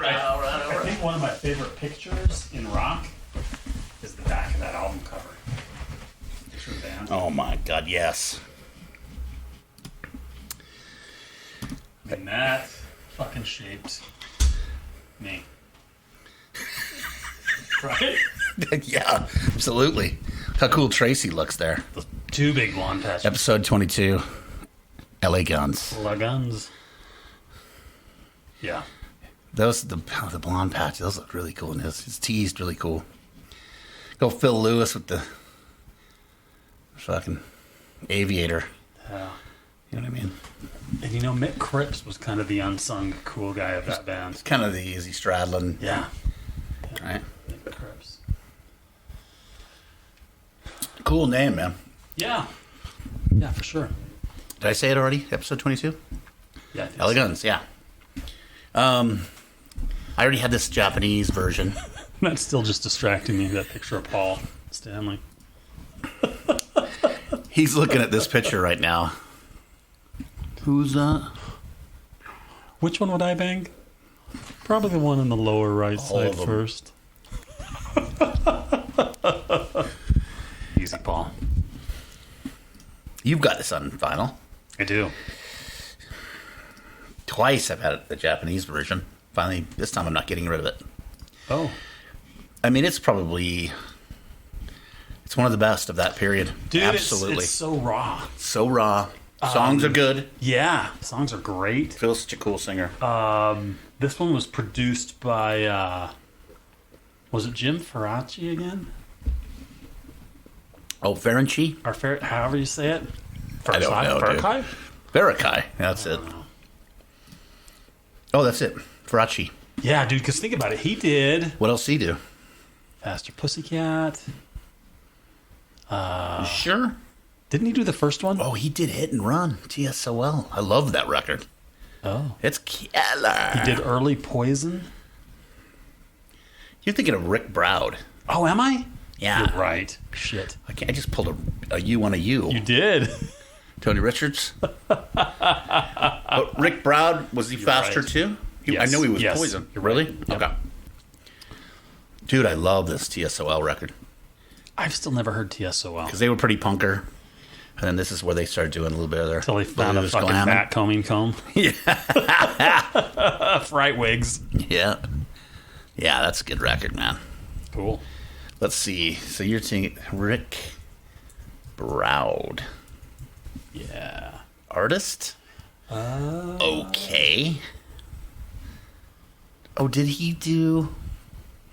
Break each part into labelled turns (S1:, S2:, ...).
S1: I think one of my favorite pictures in rock is the back of that album cover. Picture of the band.
S2: Oh my God, yes.
S1: I mean, that fucking shaped me. Right?
S2: Yeah, absolutely. How cool Tracy looks there.
S1: The two big blonde patches.
S2: Episode 22, LA Guns.
S1: La Guns. Yeah.
S2: Those the blonde patch. Those look really cool. And his teased really cool. Go Phil Lewis with the fucking aviator.
S1: Yeah.
S2: You know what I mean?
S1: And you know, Mick Cripps was kind of the unsung cool guy of that band.
S2: It's kind of the Easy Stradlin.
S1: Yeah.
S2: Right?
S1: Mick Cripps.
S2: Cool name, man.
S1: Yeah. Yeah, for sure.
S2: Did I say it already? Episode 22?
S1: Yeah. I think
S2: LA
S1: so.
S2: Guns, yeah. I already had this Japanese version.
S1: That's still just distracting me, that picture of Paul Stanley.
S2: He's looking at this picture right now. Who's that?
S1: Which one would I bang? Probably the one in the lower right
S2: All
S1: side
S2: of them.
S1: first. Easy, Paul.
S2: You've got this on vinyl.
S1: I do.
S2: Twice I've had the Japanese version. Finally, this time I'm not getting rid of it.
S1: Oh.
S2: I mean, it's one of the best of that period.
S1: Dude,
S2: Absolutely.
S1: it's so raw.
S2: So raw. Songs are good.
S1: Yeah, songs are great.
S2: Phil's such a cool singer.
S1: This one was produced by, was it Jim Faraci again?
S2: Oh, Ferenczi?
S1: Or however you say it?
S2: I don't know, dude.
S1: Faraci?
S2: Barakai. That's it. Oh, that's it. Faraci.
S1: Yeah, dude, because think about it. He did
S2: What else did he do?
S1: Faster Pussycat.
S2: You sure?
S1: Didn't he do the first one?
S2: Oh, he did Hit and Run. TSOL. I love that record.
S1: Oh.
S2: It's killer.
S1: He did Early Poison.
S2: You're thinking of Rick Browd.
S1: Oh, am I?
S2: Yeah.
S1: You're right. Shit.
S2: I just pulled a U on a U.
S1: You did.
S2: Tony Richards. But Rick Browd, was he faster
S1: right.
S2: too? I
S1: Yes.
S2: know he was
S1: Yes.
S2: Poison.
S1: You're
S2: Really?
S1: right. Yep.
S2: Okay. Dude, I love this TSOL record.
S1: I've still never heard TSOL.
S2: Because they were pretty punker. And then this is where they started doing a little bit of their
S1: Until they found a
S2: blues
S1: fucking
S2: glamming.
S1: bat combing comb.
S2: Yeah.
S1: Fright wigs.
S2: Yeah. Yeah, that's a good record, man.
S1: Cool.
S2: Let's see. So you're saying Rick Browd.
S1: Yeah.
S2: Artist? Okay. Oh, did he do...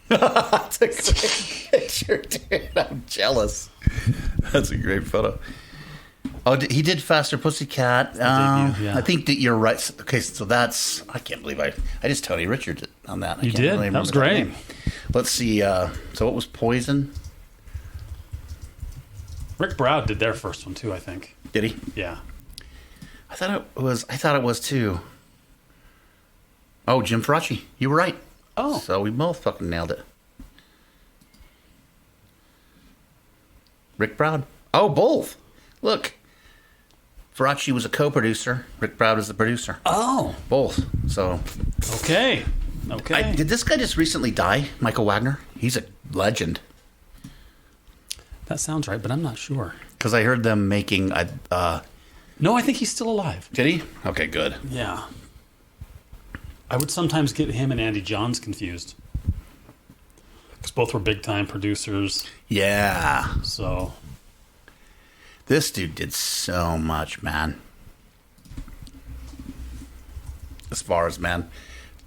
S2: That's a great picture, dude. I'm jealous. That's a great photo. Oh, he did Faster Pussycat.
S1: debut, yeah.
S2: I think that you're right. Okay, so that's... I can't believe I just Tony Richards on that. I
S1: You
S2: can't
S1: did?
S2: really
S1: That was
S2: remember
S1: great.
S2: name. Let's see. So what was Poison?
S1: Rick Browd did their first one too, I think.
S2: Did he?
S1: Yeah.
S2: I thought it was too. Oh, Jim Faraci. You were right.
S1: Oh.
S2: So we both fucking nailed it. Rick Browd. Oh, both. Look. Faraci was a co-producer. Rick Browd is the producer.
S1: Oh.
S2: Both. So.
S1: Okay. Okay.
S2: Did this guy just recently die? Michael Wagner? He's a legend.
S1: That sounds right, but I'm not sure.
S2: Because I heard them making...
S1: No, I think he's still alive.
S2: Did he? Okay, good.
S1: Yeah. I would sometimes get him and Andy Johns confused. Because both were big-time producers,
S2: Yeah.
S1: so...
S2: This dude did so much, man. As far as, man,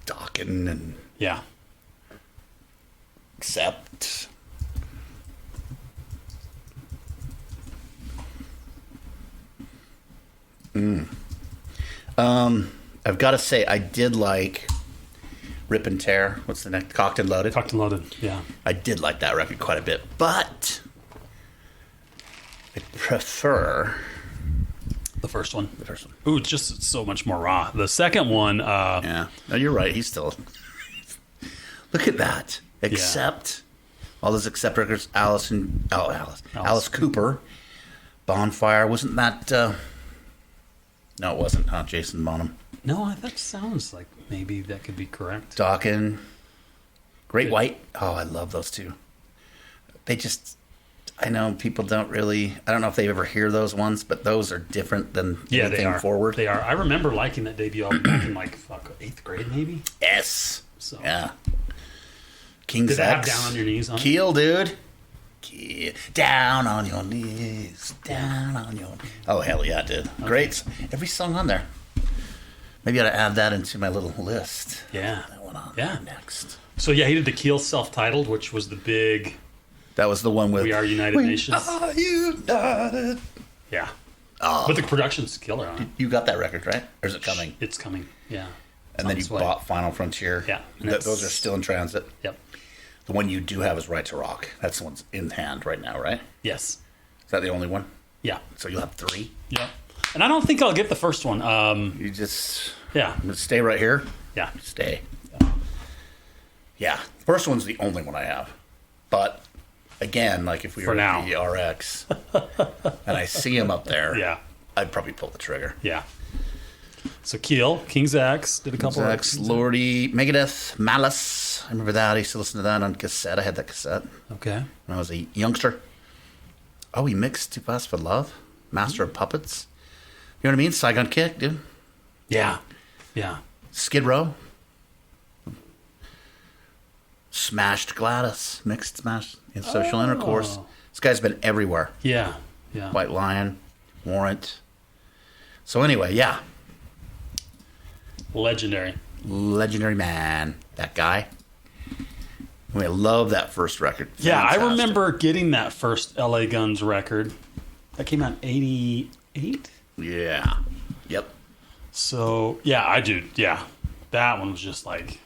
S2: Dawkins and
S1: Yeah.
S2: Accept. I've got to say, I did like Rip and Tear. What's the next? Cocked and Loaded.
S1: Cocked and Loaded, yeah.
S2: I did like that record quite a bit, but I prefer
S1: The first one.
S2: the first one.
S1: Ooh, it's just so much more raw. The second one,
S2: Yeah. No, you're right. He's still. Look at that. Accept. All those Accept records. Alice Cooper. Bonfire. Wasn't that. No, it wasn't, huh? Jason Bonham.
S1: No, that sounds like maybe that could be correct.
S2: Dokken, Great White. Oh, I love those two. They just, I know people don't really, I don't know if they ever hear those ones, but those are different than
S1: Yeah, they
S2: anything
S1: are.
S2: forward.
S1: They are. I remember liking that debut album back in like 8th grade, maybe.
S2: Yes.
S1: So
S2: Yeah. King's
S1: did that have
S2: X.
S1: Down on Your Knees on it?
S2: Keel, dude. Keel. Down on your knees. Down on your. Oh, hell yeah, dude. Great. Every song on there. Maybe I ought to add that into my little list.
S1: Yeah.
S2: That one on
S1: Yeah.
S2: next.
S1: So yeah, he did the Keel self-titled, which was the big
S2: That was the one with.
S1: We Are United Nations.
S2: Are united.
S1: Yeah.
S2: Oh,
S1: But the production's killer on it.
S2: you got that record, right? Or is it coming?
S1: It's coming. Yeah. It's
S2: And
S1: on
S2: then you
S1: its way.
S2: bought Final Frontier.
S1: Yeah. And
S2: Those are still in transit.
S1: Yep.
S2: The one you do have is Right to Rock. That's the one's in hand right now, right?
S1: Yes.
S2: Is that the only one?
S1: Yeah.
S2: So you'll have 3?
S1: Yep. And I don't think I'll get the first one.
S2: You just
S1: Yeah.
S2: stay right here.
S1: Yeah.
S2: Stay. Yeah. First one's the only one I have. But again, like if we
S1: For
S2: were
S1: now.
S2: at the RX and I see him up there,
S1: Yeah.
S2: I'd probably pull the trigger.
S1: Yeah. So Keel, King's X, did a couple
S2: Zax,
S1: of
S2: Lordy, Megadeth, Malice. I remember that. I used to listen to that on cassette. I had that cassette
S1: Okay.
S2: when I was a youngster. Oh, he mixed Too Fast for Love, Master of Puppets. You know what I mean? Saigon Kick, dude.
S1: Yeah. Yeah.
S2: Skid Row. Smashed Gladys. Mixed Smashed in Social Intercourse. This guy's been everywhere.
S1: Yeah. Yeah.
S2: White Lion, Warrant. So anyway, yeah.
S1: Legendary.
S2: Legendary man. That guy. I mean, I love that first record.
S1: Yeah, I
S2: Fantastic.
S1: remember getting that first LA Guns record. That came out in 88?
S2: Yeah. Yep.
S1: So, yeah, I do. Yeah. That one was just like,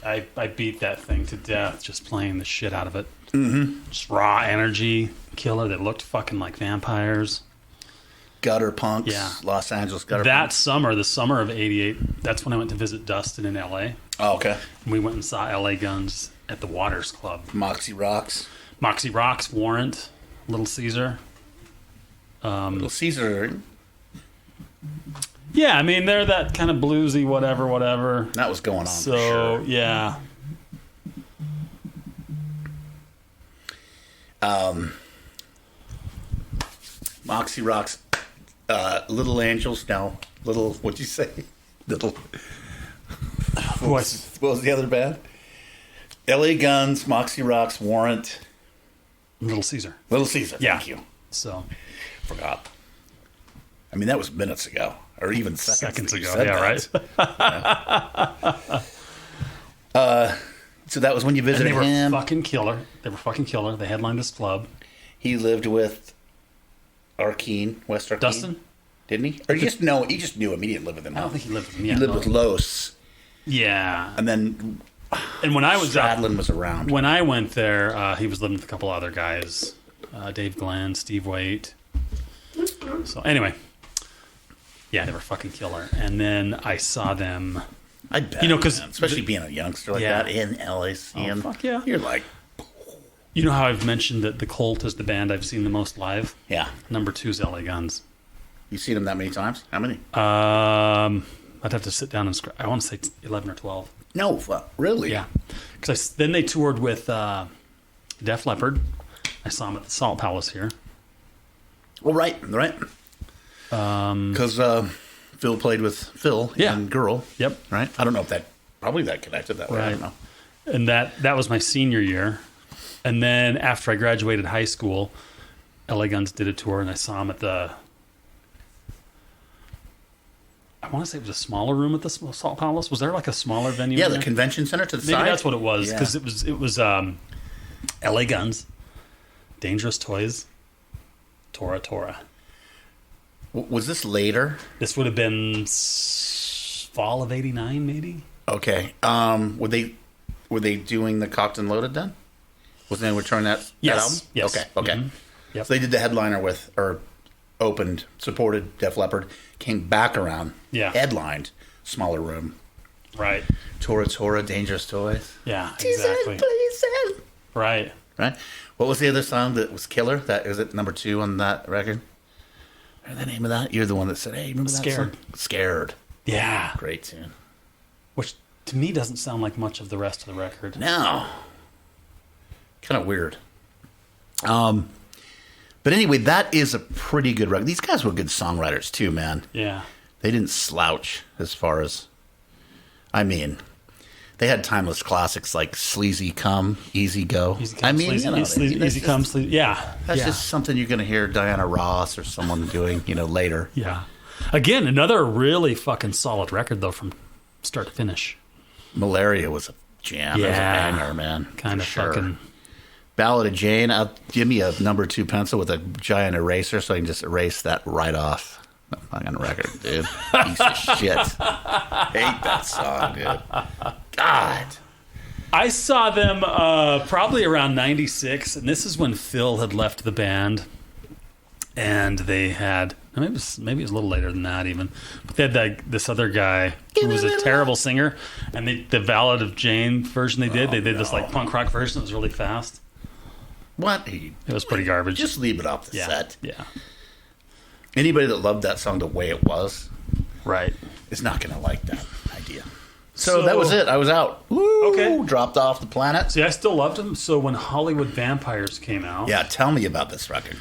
S1: I beat that thing to death just playing the shit out of it. Mm-hmm. Just raw energy, killer that looked fucking like vampires.
S2: Gutter punks.
S1: Yeah.
S2: Los Angeles gutter
S1: That
S2: punks.
S1: summer, the summer of 88, that's when I went to visit Dustin in LA.
S2: Oh, okay.
S1: And we went and saw LA Guns at the Waters Club.
S2: Moxie Rocks.
S1: Moxie Rocks, Warrant, Little Caesar.
S2: Little Caesar.
S1: Yeah, I mean, they're that kind of bluesy, whatever.
S2: That was going on
S1: So,
S2: for sure.
S1: yeah.
S2: Moxie Rocks. Little Angels. No. Little, what'd you say? Little. What was the other band? LA Guns, Moxie Rocks, Warrant,
S1: Little Caesar.
S2: Little Caesar.
S1: Yeah.
S2: Thank you.
S1: So,
S2: Forgot. I mean, that was minutes ago, or even seconds
S1: seconds
S2: that you
S1: ago.
S2: said
S1: Yeah,
S2: that.
S1: right?
S2: So that was when you
S1: And
S2: visited
S1: they were
S2: him.
S1: fucking killer. They were fucking killer. They headlined this club.
S2: He lived with Arkeen, West Arkeen.
S1: Dustin?
S2: Didn't he? Or you just knew him. He didn't live with him.
S1: I don't think he lived with me.
S2: He
S1: Yeah,
S2: lived
S1: no.
S2: with Los,
S1: Yeah.
S2: and then
S1: And when I was
S2: Stradlin was around.
S1: when I went there, he was living with a couple other guys. Dave Glenn, Steve Waite. So anyway. Yeah, they were fucking killer. And then I saw them.
S2: I bet.
S1: You know, 'cause
S2: man, especially being a youngster like
S1: Yeah.
S2: that in LA, seeing,
S1: fuck yeah.
S2: you're like,
S1: You know how I've mentioned that the Cult is the band I've seen the most live?
S2: yeah.
S1: Number 2 is LA Guns.
S2: You seen him that many times? How many?
S1: I'd have to sit down and I want to say 11 or 12.
S2: No, really?
S1: Yeah. Because then they toured with Def Leppard. I saw them at the Salt Palace here.
S2: Well, right. Because Phil played with Phil
S1: Yeah.
S2: and Girl.
S1: Yep.
S2: Right? I don't know if that connected that way. I don't know.
S1: And that was my senior year. And then after I graduated high school, LA Guns did a tour, and I saw them at the. I want to say it was a smaller room at the Salt Palace. Was there like a smaller venue?
S2: Yeah,
S1: in
S2: the
S1: there?
S2: convention center to the
S1: Maybe
S2: side.
S1: that's what it was,
S2: Yeah.
S1: because it was LA Guns, Dangerous Toys, Tora Tora.
S2: Was this later?
S1: This would have been fall of '89, maybe.
S2: Okay. Were they doing the Cocked and Loaded then? Was they returning that
S1: Yes,
S2: album?
S1: yes.
S2: Okay.
S1: Mhm. Yep.
S2: So they did the headliner with, or opened, supported Def Leppard, came back around,
S1: Yeah.
S2: headlined, smaller room.
S1: Right.
S2: Tora, Dangerous Toys.
S1: Yeah. Exactly. Right.
S2: Right? What was the other song that was killer? That is it number 2 on that record? Or the name of that? You're the one that said, hey, remember that
S1: Scared.
S2: song? Scared.
S1: Yeah.
S2: Great tune.
S1: Which to me doesn't sound like much of the rest of the record.
S2: No. Kind of weird. But anyway, that is a pretty good record. These guys were good songwriters too, man.
S1: Yeah.
S2: They didn't slouch as far as, I mean, they had timeless classics like Sleazy Come, Easy Go.
S1: Easy come, easy come, sleazy. Yeah.
S2: That's
S1: yeah.
S2: just something you're going to hear Diana Ross or someone doing, later.
S1: Yeah. Again, another really fucking solid record, though, from start to finish.
S2: Malaria was a jam. It was a banger, man.
S1: Kind of fucking.
S2: Ballad of Jane. Give me a number 2 pencil with a giant eraser so I can just erase that right off. The fucking record, dude. Piece of shit. Hate that song, dude. God.
S1: I saw them probably around 96, and this is when Phil had left the band. And they had, maybe it was a little later than that even, but they had this other guy who was a terrible singer. And the Ballad of Jane version they did this like punk rock version that was really fast.
S2: What?
S1: It was pretty garbage.
S2: Just leave it off the set.
S1: Yeah.
S2: Anybody that loved that song the way it was
S1: Right.
S2: is not going to like that idea. So that was it. I was out. Woo,
S1: Okay.
S2: Dropped off the planet.
S1: See, I still loved them. So when Hollywood Vampires came out,
S2: Yeah, tell me about this record.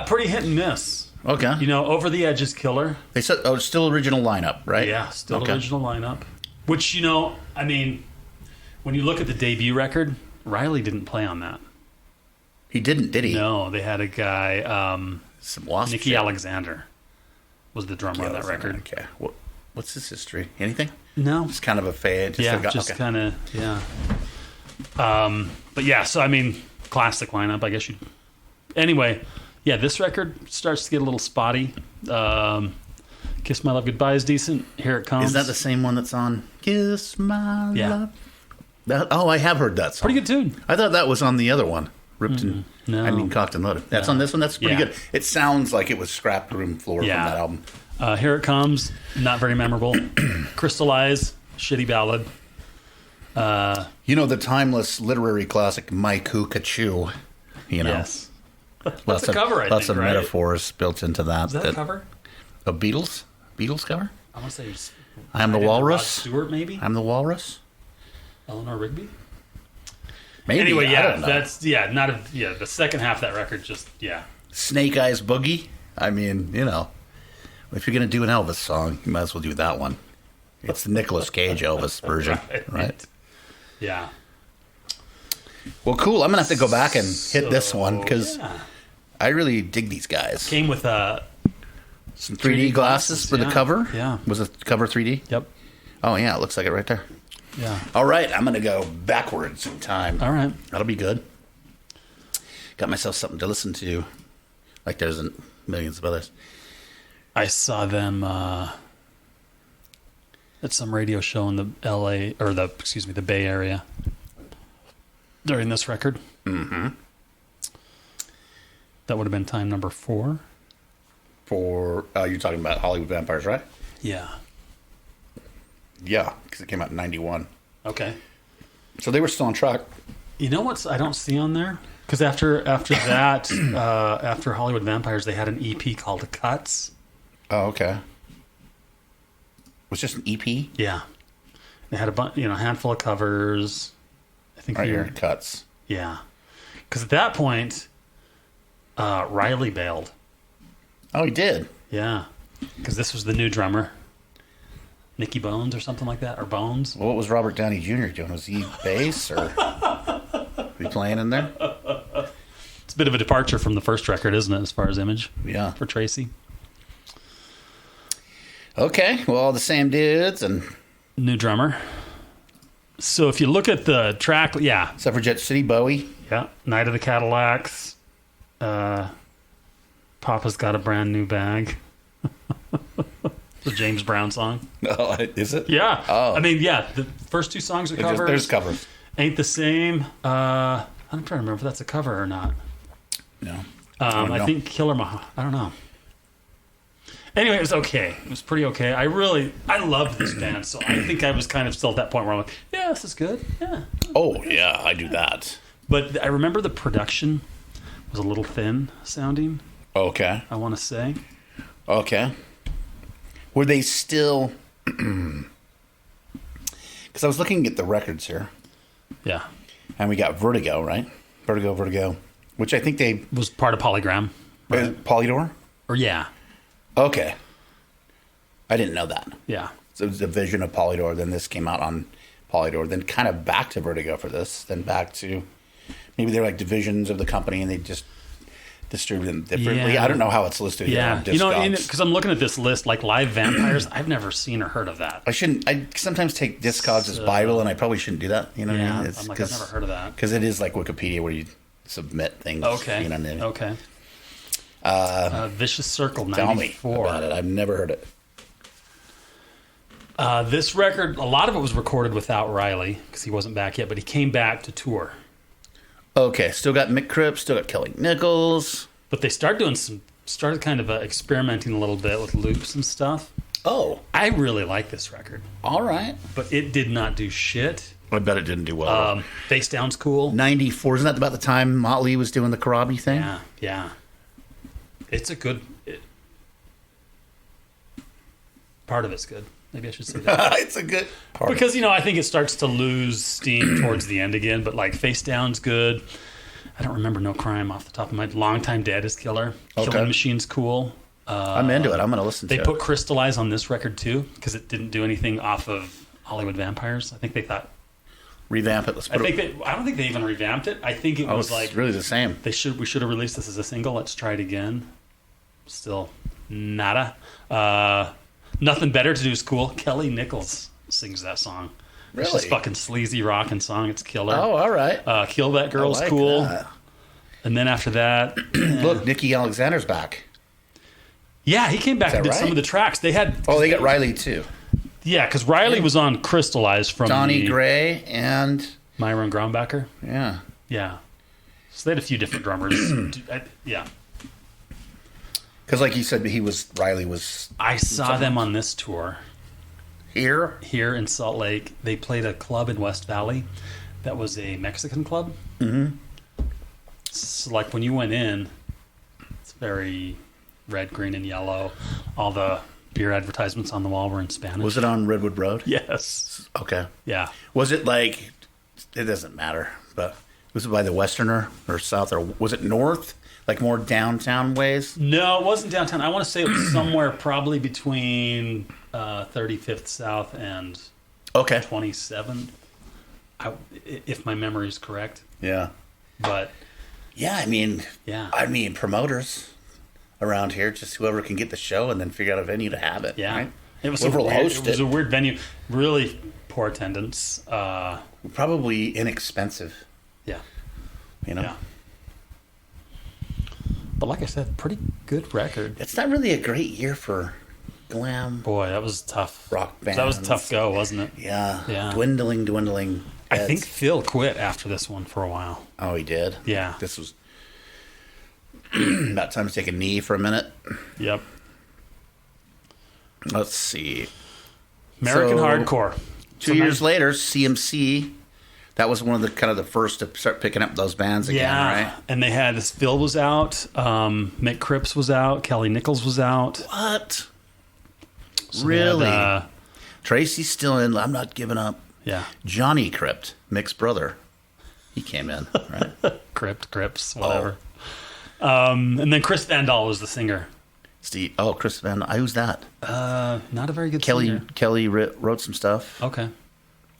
S1: pretty hit and miss.
S2: Okay.
S1: Over the Edge is killer.
S2: They said, it's still original lineup, right?
S1: Yeah, still
S2: Okay.
S1: original lineup. Which, I mean, when you look at the debut record, Riley didn't play on that.
S2: He didn't, did he?
S1: No, they had a guy,
S2: Some Wasp
S1: Nicky
S2: shit.
S1: Alexander was the drummer on that record.
S2: Okay. What's his history? Anything?
S1: No.
S2: It's kind of a fade.
S1: Just kind of, yeah. But yeah, so I mean, classic lineup, I guess you. Anyway, yeah, this record starts to get a little spotty. Kiss My Love Goodbye is decent. Here It Comes.
S2: Is that the same one that's on Kiss My
S1: Yeah.
S2: Love? I have heard that song.
S1: Pretty good tune.
S2: I thought that was on the other one. Ripped and
S1: No.
S2: Cocked and Loaded. That's on this one. That's pretty
S1: Yeah.
S2: good. It sounds like it was scrapped room floor
S1: Yeah.
S2: from that album.
S1: Here It Comes, not very memorable. Crystal Eyes, shitty ballad.
S2: The timeless literary classic My Cuckoo.
S1: Yes.
S2: Lots
S1: That's a
S2: of,
S1: cover, I
S2: lots
S1: think,
S2: of
S1: right?
S2: metaphors built into that.
S1: Is that a cover?
S2: A Beatles cover?
S1: I want to say it's
S2: I Am the
S1: Rod
S2: Walrus.
S1: Stewart, maybe?
S2: I'm the Walrus.
S1: Eleanor Rigby?
S2: Maybe.
S1: Anyway,
S2: I
S1: yeah,
S2: don't know.
S1: the second half of that record just,
S2: Snake Eyes Boogie. I mean, if you're going to do an Elvis song, you might as well do that one. It's the Nicolas Cage Elvis version, right?
S1: Yeah.
S2: Well, cool. I'm going to have to go back and hit this one because
S1: yeah.
S2: I really dig these guys.
S1: Came with
S2: Some 3D glasses for the
S1: yeah.
S2: cover.
S1: Yeah.
S2: Was the cover 3D?
S1: Yep.
S2: Oh, yeah. It looks like it right there.
S1: Yeah.
S2: All right. I'm going to go backwards in time.
S1: All right.
S2: That'll be good. Got myself something to listen to. Like there's millions of others.
S1: I saw them at some radio show in the the Bay Area during this record.
S2: Mm-hmm.
S1: That would have been time number 4.
S2: You're talking about Hollywood Vampires, right?
S1: Yeah.
S2: Yeah, because it came out in 91.
S1: Okay.
S2: So they were still on track.
S1: You know what I don't see on there? Because after that, after Hollywood Vampires, they had an EP called Cuts.
S2: Oh, okay. Was just an EP?
S1: Yeah. They had a handful of covers. I think
S2: Right here, Cuts.
S1: Yeah. Because at that point, Riley bailed.
S2: Oh, he did?
S1: Yeah. Because this was the new drummer. Nicky Bones or something like that, or Bones.
S2: Well, what was Robert Downey Jr. doing? Was he bass or was he playing in there?
S1: It's a bit of a departure from the first record, isn't it, as far as image?
S2: Yeah.
S1: For Tracy.
S2: Okay, well, all the same dudes and
S1: New drummer. So if you look at the track, yeah.
S2: Suffragette City, Bowie.
S1: Yeah. Night of the Cadillacs. Papa's Got a Brand New Bag. The James Brown song.
S2: Oh, is it?
S1: Yeah.
S2: Oh.
S1: I mean, yeah, the first 2 songs are covers.
S2: There's covers.
S1: Ain't the Same. I'm trying to remember if that's a cover or not.
S2: No.
S1: I think Killer I don't know. Anyway, it was okay. It was pretty okay. I loved this band, so I think I was kind of still at that point where I'm like, yeah, this is good. Yeah.
S2: Oh, yeah, I do that.
S1: But I remember the production was a little thin sounding,
S2: Okay.
S1: I want to say.
S2: Okay. Were they still Because I was looking at the records here,
S1: Yeah.
S2: and we got Vertigo, right? Vertigo, which I think they
S1: Was part of Polygram.
S2: Polydor.
S1: Or yeah.
S2: Okay, I didn't know that.
S1: Yeah.
S2: So it was a division of Polydor. Then this came out on Polydor. Then kind of back to Vertigo for this. Then back to maybe they're like divisions of the company, and they just distribute them differently.
S1: Yeah.
S2: I don't know how it's listed here
S1: Yeah.
S2: on
S1: You know,
S2: Discogs.
S1: because I'm looking at this list, like Live Vampires, I've never seen or heard of that.
S2: I shouldn't. I sometimes take Discogs as Bible, and I probably shouldn't do that. You know what
S1: Yeah.
S2: I mean?
S1: I'm like, I've never heard of that.
S2: Because it is like Wikipedia where you submit things.
S1: Okay.
S2: You know what I mean?
S1: Okay. Vicious Circle,
S2: Tell me
S1: 94.
S2: about it. I've never heard it.
S1: This record, a lot of it was recorded without Riley because he wasn't back yet, but he came back to tour.
S2: Okay, still got Mick Cripps, still got Kelly Nichols.
S1: But they started kind of experimenting a little bit with loops and stuff.
S2: Oh,
S1: I really like this record,
S2: all right.
S1: but it did not do shit.
S2: I bet it didn't do well.
S1: Face Down's cool.
S2: 94, isn't that about the time Motley was doing the Karabi thing?
S1: Yeah, yeah. It's a good... part of it's good. Maybe I should say that.
S2: It's a good part.
S1: Because, you know, I think it starts to lose steam towards the end again, but like Face Down's good. I don't remember No Crime off the top of my head. Long Time Dead is killer.
S2: Okay.
S1: Killing Machine's cool.
S2: I'm into it. I'm going to listen to
S1: They
S2: it.
S1: put Crystallize on this record too because it didn't do anything off of Hollywood Vampires. I think they thought...
S2: Revamp it. Let's put
S1: I don't think they even revamped it. I think it was
S2: it's
S1: like...
S2: really the same.
S1: we should have released this as a single. Let's try it again. Still nada. Nothing Better to Do is cool. Kelly Nichols sings that song. It's
S2: Really?
S1: just fucking sleazy rockin' song. It's killer.
S2: Oh, all right.
S1: Kill That Girl's
S2: I like
S1: cool.
S2: that.
S1: And then after that,
S2: Look, Nikki Alexander's back.
S1: yeah, he came back
S2: Is that
S1: and did
S2: right?
S1: some of the tracks. They had
S2: Oh, they got Riley too.
S1: yeah, because Riley was on Crystallize from
S2: Donnie
S1: the
S2: Gray and
S1: Myron Grombacher.
S2: yeah.
S1: Yeah, so they had a few different drummers. Yeah,
S2: Because like you said, Riley was
S1: I saw them on this tour
S2: here.
S1: here in Salt Lake. They played a club in West Valley that was a Mexican club. Mm-hmm. So like when you went in, it's very red, green, and yellow. All the beer advertisements on the wall were in Spanish.
S2: Was it on Redwood Road?
S1: Yes.
S2: Okay.
S1: Yeah.
S2: Was it like, it doesn't matter, but was it by the Westerner or South, or was it North? Like more downtown ways?
S1: No, it wasn't downtown. I want to say it was somewhere probably between 35th South and
S2: Okay.
S1: 27th, if my memory is correct.
S2: Yeah.
S1: But
S2: Yeah, I mean, promoters around here, just whoever can get the show and then figure out a venue to have it.
S1: yeah,
S2: Right?
S1: it was
S2: Whoever will host
S1: it was
S2: it.
S1: a weird venue. Really poor attendance.
S2: Probably inexpensive,
S1: Yeah,
S2: you know?
S1: yeah. But like I said, pretty good record.
S2: It's not really a great year for glam.
S1: Boy, that was tough.
S2: Rock
S1: That was a
S2: bands.
S1: tough go, wasn't it?
S2: Yeah.
S1: Yeah.
S2: Dwindling.
S1: I think
S2: heads.
S1: Phil quit after this one for a while.
S2: Oh, he did?
S1: Yeah.
S2: This was about time to take a knee for a minute.
S1: Yep.
S2: Let's see.
S1: American
S2: So,
S1: hardcore.
S2: 2 years later, CMC. That was one of the kind of the first to start picking up those bands again,
S1: Yeah,
S2: right?
S1: and they had Phil was out, Mick Cripps was out, Kelly Nichols was out.
S2: What?
S1: So they had,
S2: Really? Tracy's still in. I'm not giving up.
S1: yeah,
S2: Johnny Crypt, Mick's brother. He came in, right?
S1: Cripps, whatever. And then Chris Vandal was the singer.
S2: Steve. Oh, Chris Van. Who's that?
S1: Not a very good
S2: Kelly.
S1: singer.
S2: Kelly wrote some stuff.
S1: Okay,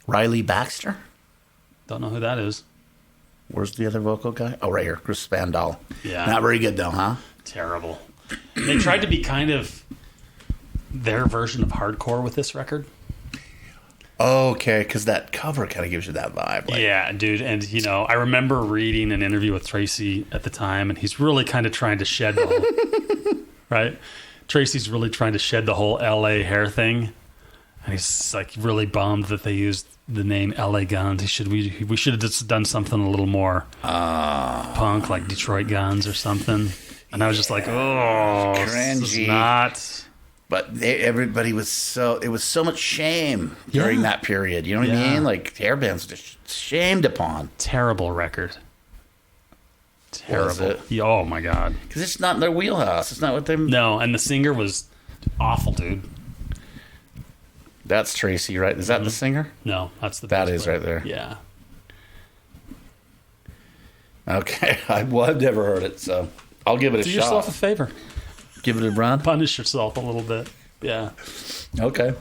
S2: Riley Baxter.
S1: don't know who that is.
S2: Where's the other vocal guy? Oh, right here, Chris Vandal.
S1: Yeah.
S2: Not very good though, huh?
S1: Terrible. They tried to be kind of their version of hardcore with this record.
S2: Okay, because that cover kind of gives you that vibe. Like,
S1: Yeah, dude. And, you know, I remember reading an interview with Tracy at the time, and he's really kind of trying to shed the whole, right? Tracy's really trying to shed the whole LA hair thing. And he's like really bummed that they used the name LA Guns. We should have just done something a little more punk, like Detroit Guns or something. And I was just like, oh, this is
S2: Cringy.
S1: not.
S2: But everybody was it was so much shame during
S1: Yeah.
S2: that period. You know what I
S1: Yeah.
S2: mean? Like hair bands were just shamed upon
S1: Terrible record.
S2: Was
S1: Terrible.
S2: it?
S1: Yeah, oh, my God.
S2: because it's not in their wheelhouse. It's not what they.
S1: No, and the singer was awful, dude.
S2: That's Tracy, right? Is that the singer?
S1: No, that's the
S2: That
S1: bass
S2: is
S1: player.
S2: right there.
S1: Yeah.
S2: Okay. I've never heard it, so I'll give it a
S1: Do
S2: shot.
S1: yourself a favor.
S2: Give it a run.
S1: Punish yourself a little bit. Yeah.
S2: Okay.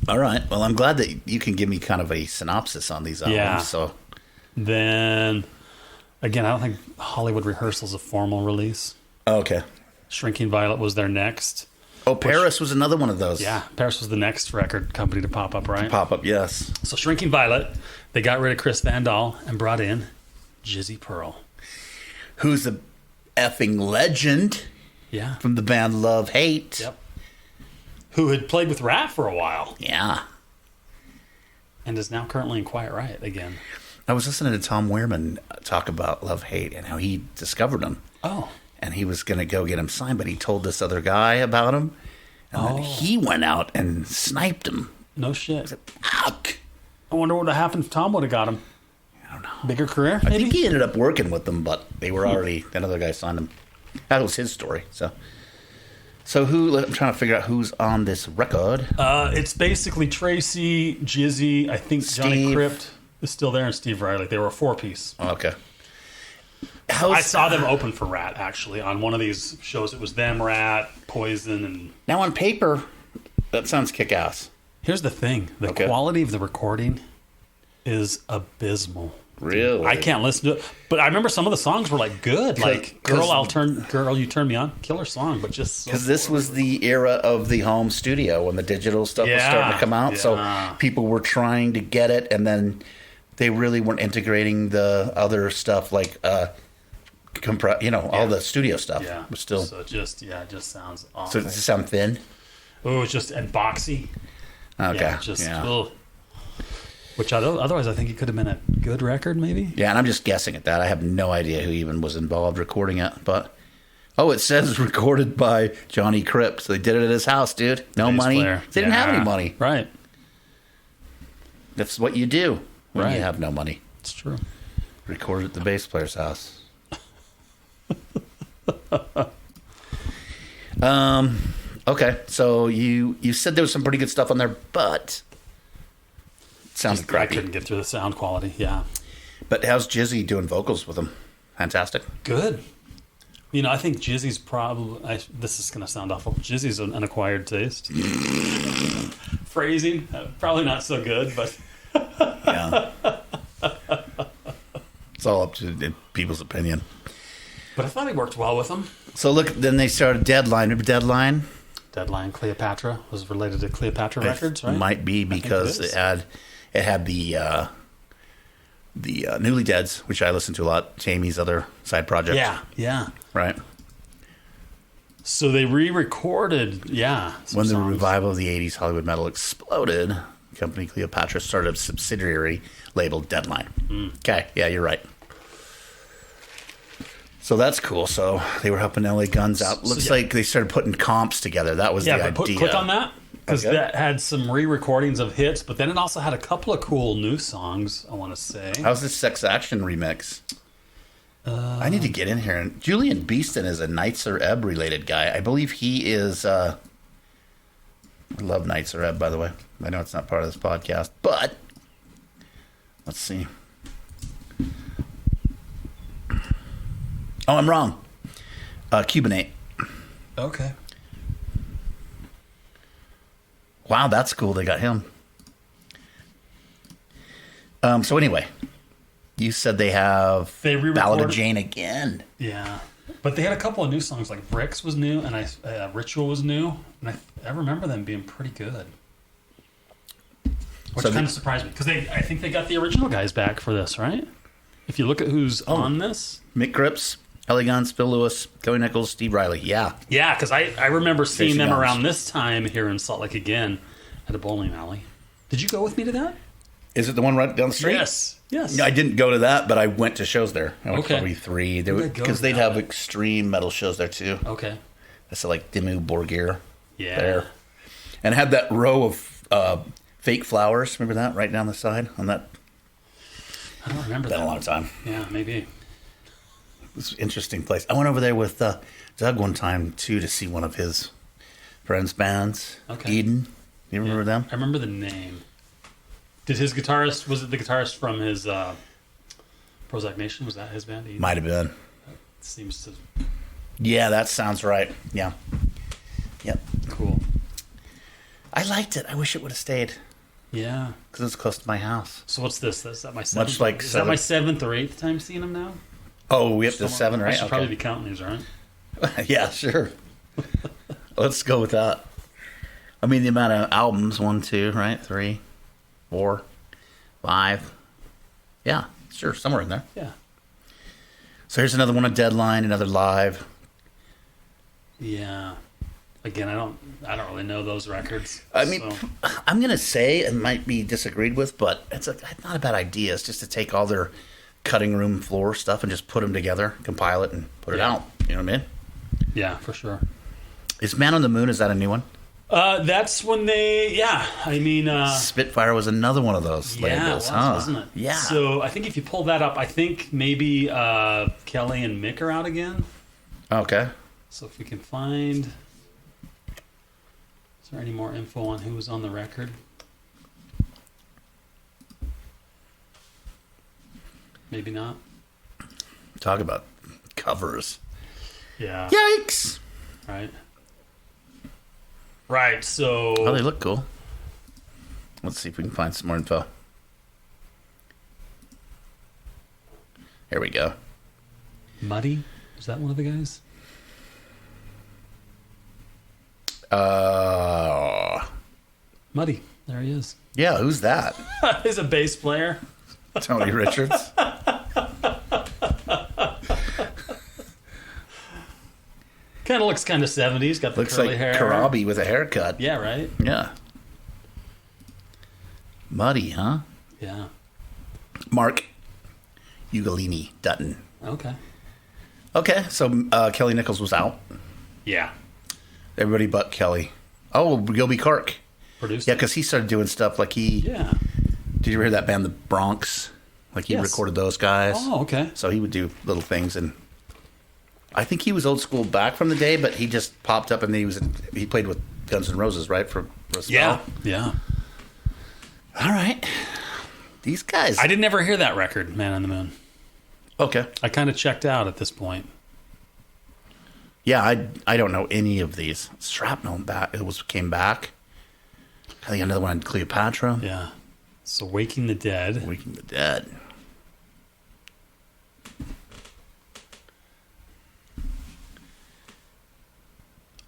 S2: All right. Well, I'm glad that you can give me kind of a synopsis on these albums.
S1: Yeah.
S2: So
S1: Then, again, I don't think Hollywood Rehearsal's a formal release.
S2: okay.
S1: Shrinking Violet was their next.
S2: Oh, Paris was another one of those.
S1: Yeah, Paris was the next record company to pop up, right?
S2: Pop up, yes.
S1: So Shrinking Violet, they got rid of Chris Van Dahl and brought in Jizzy Pearl.
S2: Who's a effing legend
S1: Yeah.
S2: from the band Love Hate.
S1: Yep. Who had played with Rat for a while
S2: Yeah.
S1: and is now currently in Quiet Riot again.
S2: I was listening to Tom Weirman talk about Love Hate and how he discovered him.
S1: Oh.
S2: And he was going to go get him signed, but he told this other guy about him. And then he went out and sniped him.
S1: No shit.
S2: Fuck.
S1: I wonder what would have happened if Tom would have got him.
S2: I don't know.
S1: Bigger career,
S2: I
S1: maybe?
S2: think he ended up working with them, but they were already, another guy signed him. That was his story. So who, I'm trying to figure out who's on this record.
S1: It's basically Tracy, Jizzy, I think Johnny
S2: Steve.
S1: Crypt is still there, and Steve Riley. They were a four-piece.
S2: Okay.
S1: I saw them open for Rat, actually, on one of these shows. It was them, Rat, Poison, and...
S2: Now on paper, that sounds kick-ass.
S1: Here's the thing. The
S2: Okay.
S1: quality of the recording is abysmal.
S2: Really?
S1: I can't listen to it. But I remember some of the songs were, like, good. Like, Girl, You Turn Me On. Killer song, but just...
S2: Because this was the era of the home studio when the digital stuff was starting to come out.
S1: Yeah.
S2: So people were trying to get it, and then they really weren't integrating the other stuff like, all the studio stuff.
S1: Yeah.
S2: Was still.
S1: So it just sounds
S2: So
S1: awful.
S2: does it sound thin?
S1: Oh, it's just... And boxy.
S2: Okay.
S1: Yeah, just...
S2: yeah.
S1: Ugh. Which otherwise I think it could have been a good record, maybe.
S2: Yeah, and I'm just guessing at that. I have no idea who even was involved recording it, but it says recorded by Johnny Crypt. So they did it at his house, dude. No
S1: Bass
S2: money.
S1: player.
S2: They didn't have any
S1: Yeah.
S2: money.
S1: Right.
S2: That's what you do when
S1: Right.
S2: you have no money.
S1: It's true.
S2: Recorded at the bass player's house. Okay, so you said there was some pretty good stuff on there, but it sounded
S1: I
S2: crappy.
S1: couldn't get through the sound quality. Yeah.
S2: But how's Jizzy doing vocals with him? Fantastic.
S1: Good. I think Jizzy's probably... this is going to sound awful. Jizzy's an acquired taste. Phrasing, probably not so good, but...
S2: Yeah. It's all up to people's opinion.
S1: But I thought he worked well with them.
S2: So look, then they started Deadline. Remember Deadline?
S1: Deadline Cleopatra was related to Cleopatra Records, right?
S2: Might be
S1: think
S2: because
S1: it is.
S2: it had the Newly Deads, which I listen to a lot. Jamie's other side project.
S1: Yeah.
S2: Right.
S1: So they re-recorded, some
S2: When the
S1: songs.
S2: revival of the 80s Hollywood metal exploded, company Cleopatra started a subsidiary labeled Deadline. Okay, yeah, you're right. So that's cool. So they were helping LA Guns out. Looks
S1: yeah.
S2: like they started putting comps together. That was the idea.
S1: Click on that. Because
S2: Okay.
S1: that had some re-recordings of hits, but then it also had a couple of cool new songs, I want to say.
S2: How's this Sex Action remix? I need to get in here. And Julian Beeston is a Nitzer Ebb related guy. I believe he is. I love Nitzer Ebb, by the way. I know it's not part of this podcast, but let's see. Oh, I'm wrong. Cubanate.
S1: Okay.
S2: Wow, that's cool. They got him. So anyway, you said they have
S1: They
S2: Ballad of
S1: re-recorded-
S2: Jane again.
S1: Yeah. But they had a couple of new songs, like Bricks was new, and Ritual was new, and I remember them being pretty good. Which
S2: So
S1: kind of surprised me, because I think they got the original guys back for this, right? If you look at who's on this.
S2: Mick Cripps, Ellie Guns, Phil Lewis, Cody Nichols, Steve Riley. Yeah.
S1: Yeah, because I remember seeing
S2: Tracy
S1: them
S2: Guns.
S1: around this time here in Salt Lake again at a bowling alley. Did you go with me to that?
S2: Is it the one right down the street?
S1: Yes.
S2: No, I didn't go to that, but I went to shows there. I went to
S1: Okay.
S2: probably 3.
S1: Maybe I'd go
S2: Because
S1: to
S2: they'd
S1: that.
S2: have extreme metal shows there too.
S1: Okay.
S2: That's like Dimmu Borgir
S1: Yeah.
S2: there. And it had that row of fake flowers. Remember that? Right down the side on that.
S1: I don't remember
S2: Been
S1: that.
S2: a long time.
S1: Yeah, maybe.
S2: It was an interesting place. I went over there with Doug one time too to see one of his friends' bands.
S1: Okay.
S2: Eden. You remember them?
S1: I remember the name. Did his guitarist, was it the guitarist from his Prozac Nation? Was that his band?
S2: Might have been.
S1: Seems to...
S2: Yeah, that sounds right. Yeah. Yep.
S1: Cool.
S2: I liked it. I wish it would have stayed
S1: Yeah.
S2: because it's close to my house.
S1: So what's this? Is that my seventh?
S2: Much like
S1: is that my seventh or eighth time seeing him now?
S2: Oh, we have to 7,
S1: I
S2: right?
S1: should probably be counting these, right?
S2: Yeah, sure. Let's go with that. I mean, the amount of albums 1, 2, right? 3, 4, 5. Yeah, sure, somewhere in there.
S1: Yeah.
S2: So here's another one, a Deadline, another live.
S1: Yeah. Again, I don't really know those records.
S2: I mean,
S1: so.
S2: I'm gonna say it might be disagreed with, but it's not a bad idea. It's just to take all their cutting room floor stuff and just put them together, compile it, and put it out. You know what I mean?
S1: Yeah, for sure.
S2: Is Man on the Moon? Is that a new one?
S1: That's when they. Yeah, I mean.
S2: Spitfire was another one of those labels,
S1: it was,
S2: huh?
S1: wasn't it?
S2: Yeah.
S1: So I think if you pull that up, I think maybe Kelly and Mick are out again.
S2: Okay.
S1: So if we can find. Is there any more info on who was on the record? Maybe not.
S2: Talk about covers.
S1: Yeah.
S2: Yikes!
S1: Right. Right. So.
S2: Oh, they look cool. Let's see if we can find some more info. Here we go.
S1: Muddy? Is that one of the guys? Muddy. There he is.
S2: Yeah, who's that?
S1: He's a bass player.
S2: Tony Richards.
S1: Kind of looks kind of 70s. Got the
S2: Looks
S1: curly
S2: like
S1: hair.
S2: Karabi with a haircut.
S1: Yeah, right?
S2: Yeah. Muddy, huh?
S1: Yeah.
S2: Mark Ugolini Dutton.
S1: Okay.
S2: Okay, so Kelly Nichols was out.
S1: Yeah.
S2: Everybody but Kelly. Oh, Gilby Clark.
S1: Produced
S2: Yeah,
S1: it.
S2: because he started doing stuff like he...
S1: Yeah.
S2: Did you ever hear that band, The Bronx? Like he
S1: Yes.
S2: recorded those guys.
S1: Oh, okay.
S2: So he would do little things, and I think he was old school back from the day, but he just popped up and he played with Guns N' Roses, right? For Roosevelt.
S1: Yeah. Yeah.
S2: All right. These guys.
S1: I didn't ever hear that record, Man on the Moon.
S2: Okay.
S1: I kind of checked out at this point.
S2: Yeah, I don't know any of these. Shrapnel came back. I think another one on Cleopatra.
S1: Yeah. So Waking the Dead.
S2: Waking the Dead.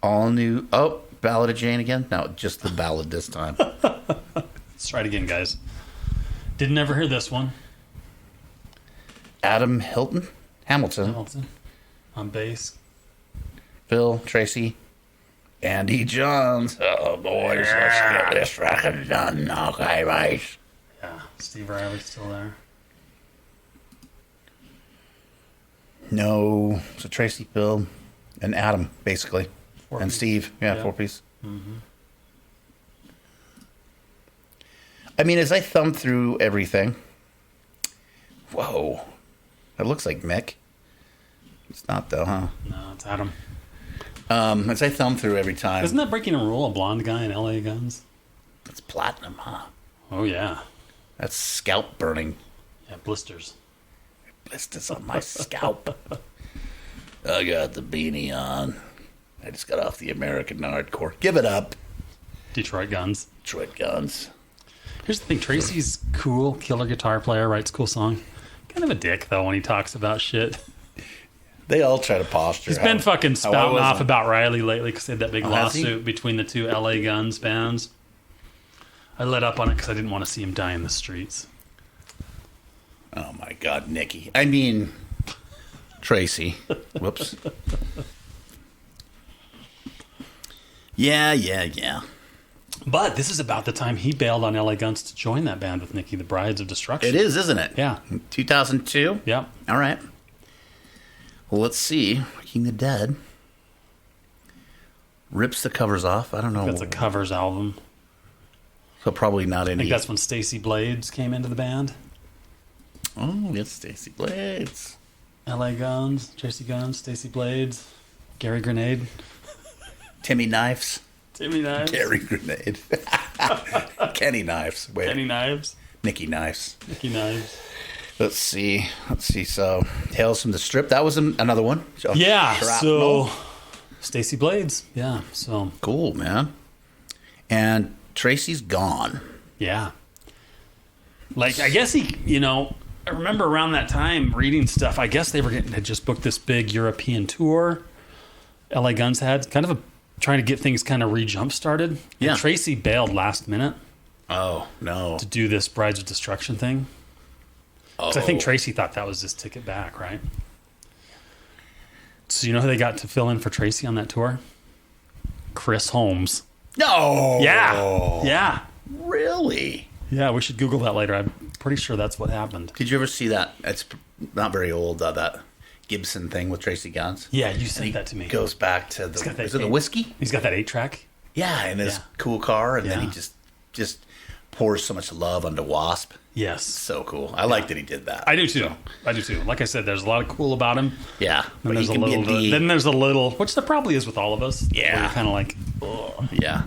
S2: All new. Oh, Ballad of Jane again? No, just the ballad this time.
S1: Let's try it again, guys. Didn't ever hear this one.
S2: Adam Hamilton.
S1: Hamilton. On bass.
S2: Phil Tracy. Andy Johns. Oh, boys, let's get this record done. Okay, mate.
S1: Yeah. Steve Riley's still there.
S2: No. So Tracy, Phil, and Adam, basically.
S1: Four
S2: And
S1: piece.
S2: Steve. Yeah,
S1: Yeah.
S2: 4-piece. I mean, as I thumb through everything, whoa, it looks like Mick. It's not though, huh?
S1: No, it's Adam.
S2: As I thumb through every time,
S1: Isn't that Breaking a Rule? A blonde guy in LA Guns?
S2: it's platinum, huh?
S1: Oh, yeah.
S2: That's scalp burning.
S1: Yeah, blisters.
S2: Blisters on my scalp. I got the beanie on. I just got off the American hardcore. Give it up,
S1: Detroit Guns.
S2: Detroit Guns.
S1: Here's the thing. Tracy's cool, killer guitar player, writes cool song. Kind of a dick, though, when he talks about shit.
S2: They all try to posture.
S1: He's been fucking spouting off
S2: wasn't.
S1: about Riley lately because they had that big
S2: has he?
S1: lawsuit between the two LA Guns bands. I let up on it because I didn't want to see him die in the streets.
S2: Oh my God, Nikki. I mean, Tracy. Whoops. Yeah.
S1: But this is about the time he bailed on LA Guns to join that band with Nikki, the Brides of Destruction.
S2: It is, isn't it?
S1: Yeah.
S2: 2002?
S1: Yep.
S2: All right. Well, let's see. Waking the Dead. Rips the covers off. I don't know.
S1: That's a covers album.
S2: So probably not
S1: I
S2: any.
S1: think that's when Stacey Blades came into the band.
S2: Oh, it's Stacey Blades.
S1: LA Guns, Tracy Guns, Stacey Blades, Gary Grenade,
S2: Timmy Knives.
S1: Timmy Knives.
S2: Gary Grenade. Kenny Knives. Wait.
S1: Any knives?
S2: Nicky Knives.
S1: Nicky Knives.
S2: Let's see. So, Tales from the Strip. That was another one.
S1: Yeah.
S2: Shrapnel.
S1: So, Stacey Blades. Yeah. So,
S2: Cool, man. And Tracy's gone.
S1: yeah. Like, I guess I remember around that time reading stuff. I guess they had just booked this big European tour. LA Guns had kind of trying to get things kind of re-jump started.
S2: Yeah.
S1: And Tracy bailed last minute
S2: Oh, no.
S1: to do this Brides of Destruction thing. Because I think Tracy thought that was his ticket back, right? So you know who they got to fill in for Tracy on that tour? Chris Holmes.
S2: No.
S1: Yeah. Yeah.
S2: Really?
S1: Yeah, we should Google that later. I'm pretty sure that's what happened.
S2: Did you ever see that? It's not very old, that Gibson thing with Tracy Guns.
S1: Yeah, you sent that to me.
S2: Goes back to
S1: got that
S2: is it the whiskey?
S1: He's got that 8-track.
S2: Yeah, in his
S1: Yeah.
S2: cool car, and then he
S1: Yeah.
S2: just pours so much love onto Wasp.
S1: Yes.
S2: So cool. I like that he did that.
S1: I do too. I do too. Like I said, there's a lot of cool about him.
S2: Yeah,
S1: Then
S2: but
S1: there's
S2: he
S1: a
S2: can be
S1: little.
S2: a D.
S1: Then there's a little, which there probably is with all of us.
S2: Yeah.
S1: Where you're kind of like, ugh.
S2: Yeah.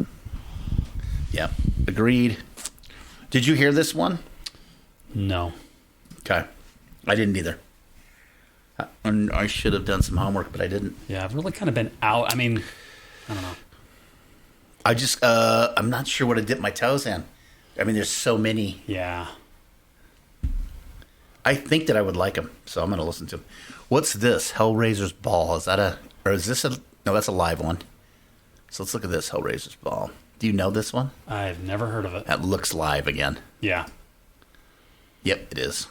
S2: Yep. Agreed. Did you hear this one?
S1: No.
S2: Okay. I didn't either. I should have done some homework, but I didn't.
S1: Yeah, I've really kind of been out. I mean, I don't know.
S2: I just, I'm not sure what to dip my toes in. I mean, there's so many.
S1: Yeah.
S2: I think that I would like them, so I'm going to listen to them. What's this? Hellraiser's Ball. Is that or is this no, that's a live one. So let's look at this, Hellraiser's Ball. Do you know this one?
S1: I've never heard of it.
S2: That looks live again.
S1: Yeah.
S2: Yep, it is.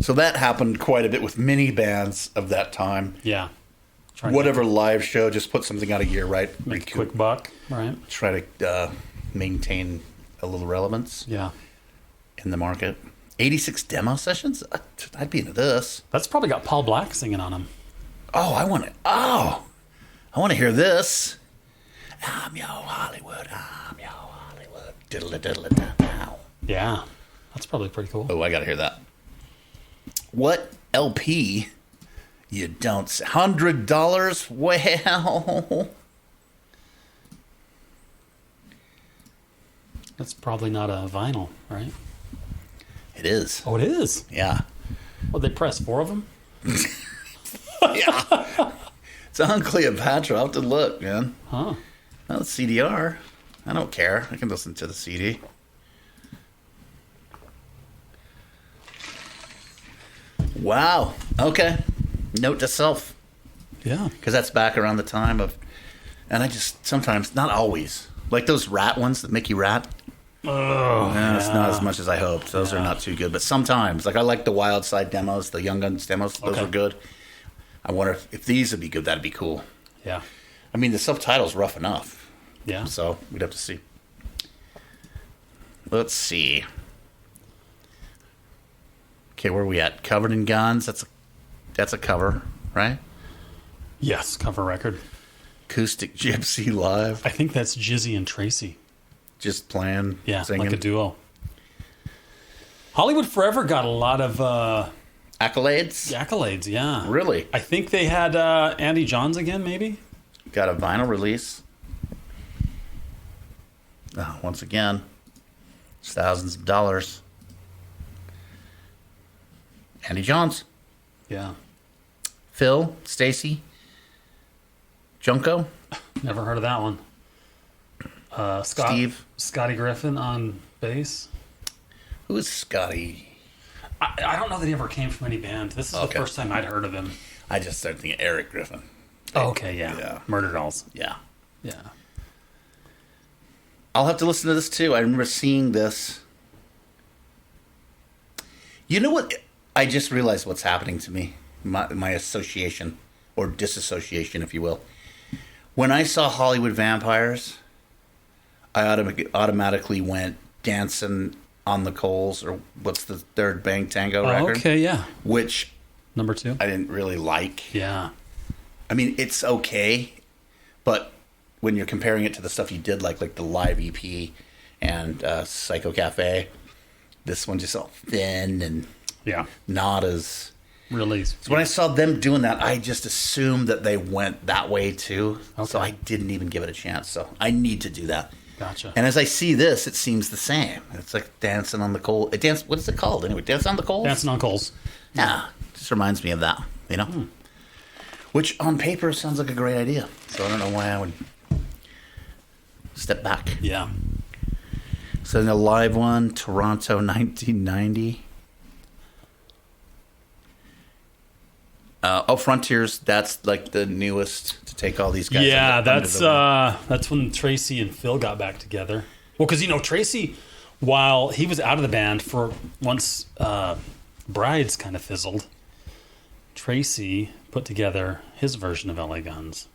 S2: So that happened quite a bit with many bands of that time.
S1: Yeah. Trying to
S2: Whatever live show, just put something out a year, right?
S1: make a quick buck, right?
S2: Try to maintain a little relevance
S1: Yeah.
S2: in the market. 86 demo sessions? I'd be into this.
S1: That's probably got Paul Black singing on him.
S2: Oh, I want to hear this. I'm your Hollywood. I'm your Hollywood. Diddle-a-diddle-a-dow.
S1: Yeah. That's probably pretty cool.
S2: Oh, I got to hear that. What LP you don't say? $100? Well,
S1: That's probably not a vinyl, right?
S2: it is.
S1: Oh, it is.
S2: Yeah.
S1: Well, they press 4 of them?
S2: Yeah. It's on Cleopatra. I'll have to look, man.
S1: Huh.
S2: Well, it's CDR. I don't care. I can listen to the CD. Wow. Okay. Note to self.
S1: Yeah.
S2: Because that's back around the time of... And I just sometimes, not always, like those Rat ones, the Mickey Rat.
S1: Oh,
S2: It's not as much as I hoped. Those are not too good. But sometimes, like I like the Wild Side demos, the Young Guns demos. Those
S1: Okay.
S2: are good. I wonder if these would be good. That'd be cool.
S1: Yeah.
S2: I mean, the subtitle's rough enough.
S1: Yeah.
S2: So we'd have to see. Let's see. Okay, where are we at? Covered in Guns. That's a cover, right?
S1: Yes, cover record.
S2: Acoustic Gypsy Live.
S1: I think that's Jizzy and Tracy.
S2: Just playing,
S1: Yeah,
S2: singing.
S1: like a duo. Hollywood Forever got a lot of
S2: Accolades?
S1: accolades, yeah.
S2: Really?
S1: I think they had Andy Johns again, maybe?
S2: Got a vinyl release. Once again, it's thousands of dollars. Andy Johns,
S1: Yeah.
S2: Phil, Stacy, Junko,
S1: Never heard of that one.
S2: Steve.
S1: Scotty Griffin on bass.
S2: Who is Scotty?
S1: I don't know that he ever came from any band. This is the
S2: Okay.
S1: first time I'd heard of him.
S2: I just started thinking Eric Griffin.
S1: Oh, okay, yeah.
S2: Yeah.
S1: Murder Dolls.
S2: Yeah.
S1: Yeah.
S2: I'll have to listen to this too. I remember seeing this. You know what? I just realized what's happening to me. My association, or disassociation, if you will. When I saw Hollywood Vampires, I automatically went Dancing on the Coals, or what's the third Bang Tango record?
S1: Okay, yeah.
S2: Which
S1: Number 2.
S2: I didn't really like.
S1: Yeah.
S2: I mean, it's okay, but when you're comparing it to the stuff you did, like the live EP and Psycho Cafe, this one just all thin and
S1: Yeah.
S2: not as...
S1: Really.
S2: So when I saw them doing that, I just assumed that they went that way too. So
S1: Okay.
S2: I didn't even give it a chance. So I need to do that.
S1: Gotcha.
S2: And as I see this, it seems the same. It's like dancing on the coal. What is it called anyway? Dancing on the coals?
S1: Dancing on Coals.
S2: Yeah, just reminds me of that, you know? Which on paper sounds like a great idea. So I don't know why I would step back.
S1: Yeah.
S2: So in the live one, Toronto 1990. Frontiers, that's like the newest to take all these guys.
S1: Yeah,
S2: under
S1: that's when Tracy and Phil got back together. Well, because Tracy, while he was out of the band for once Brides kind of fizzled, Tracy put together his version of LA Guns.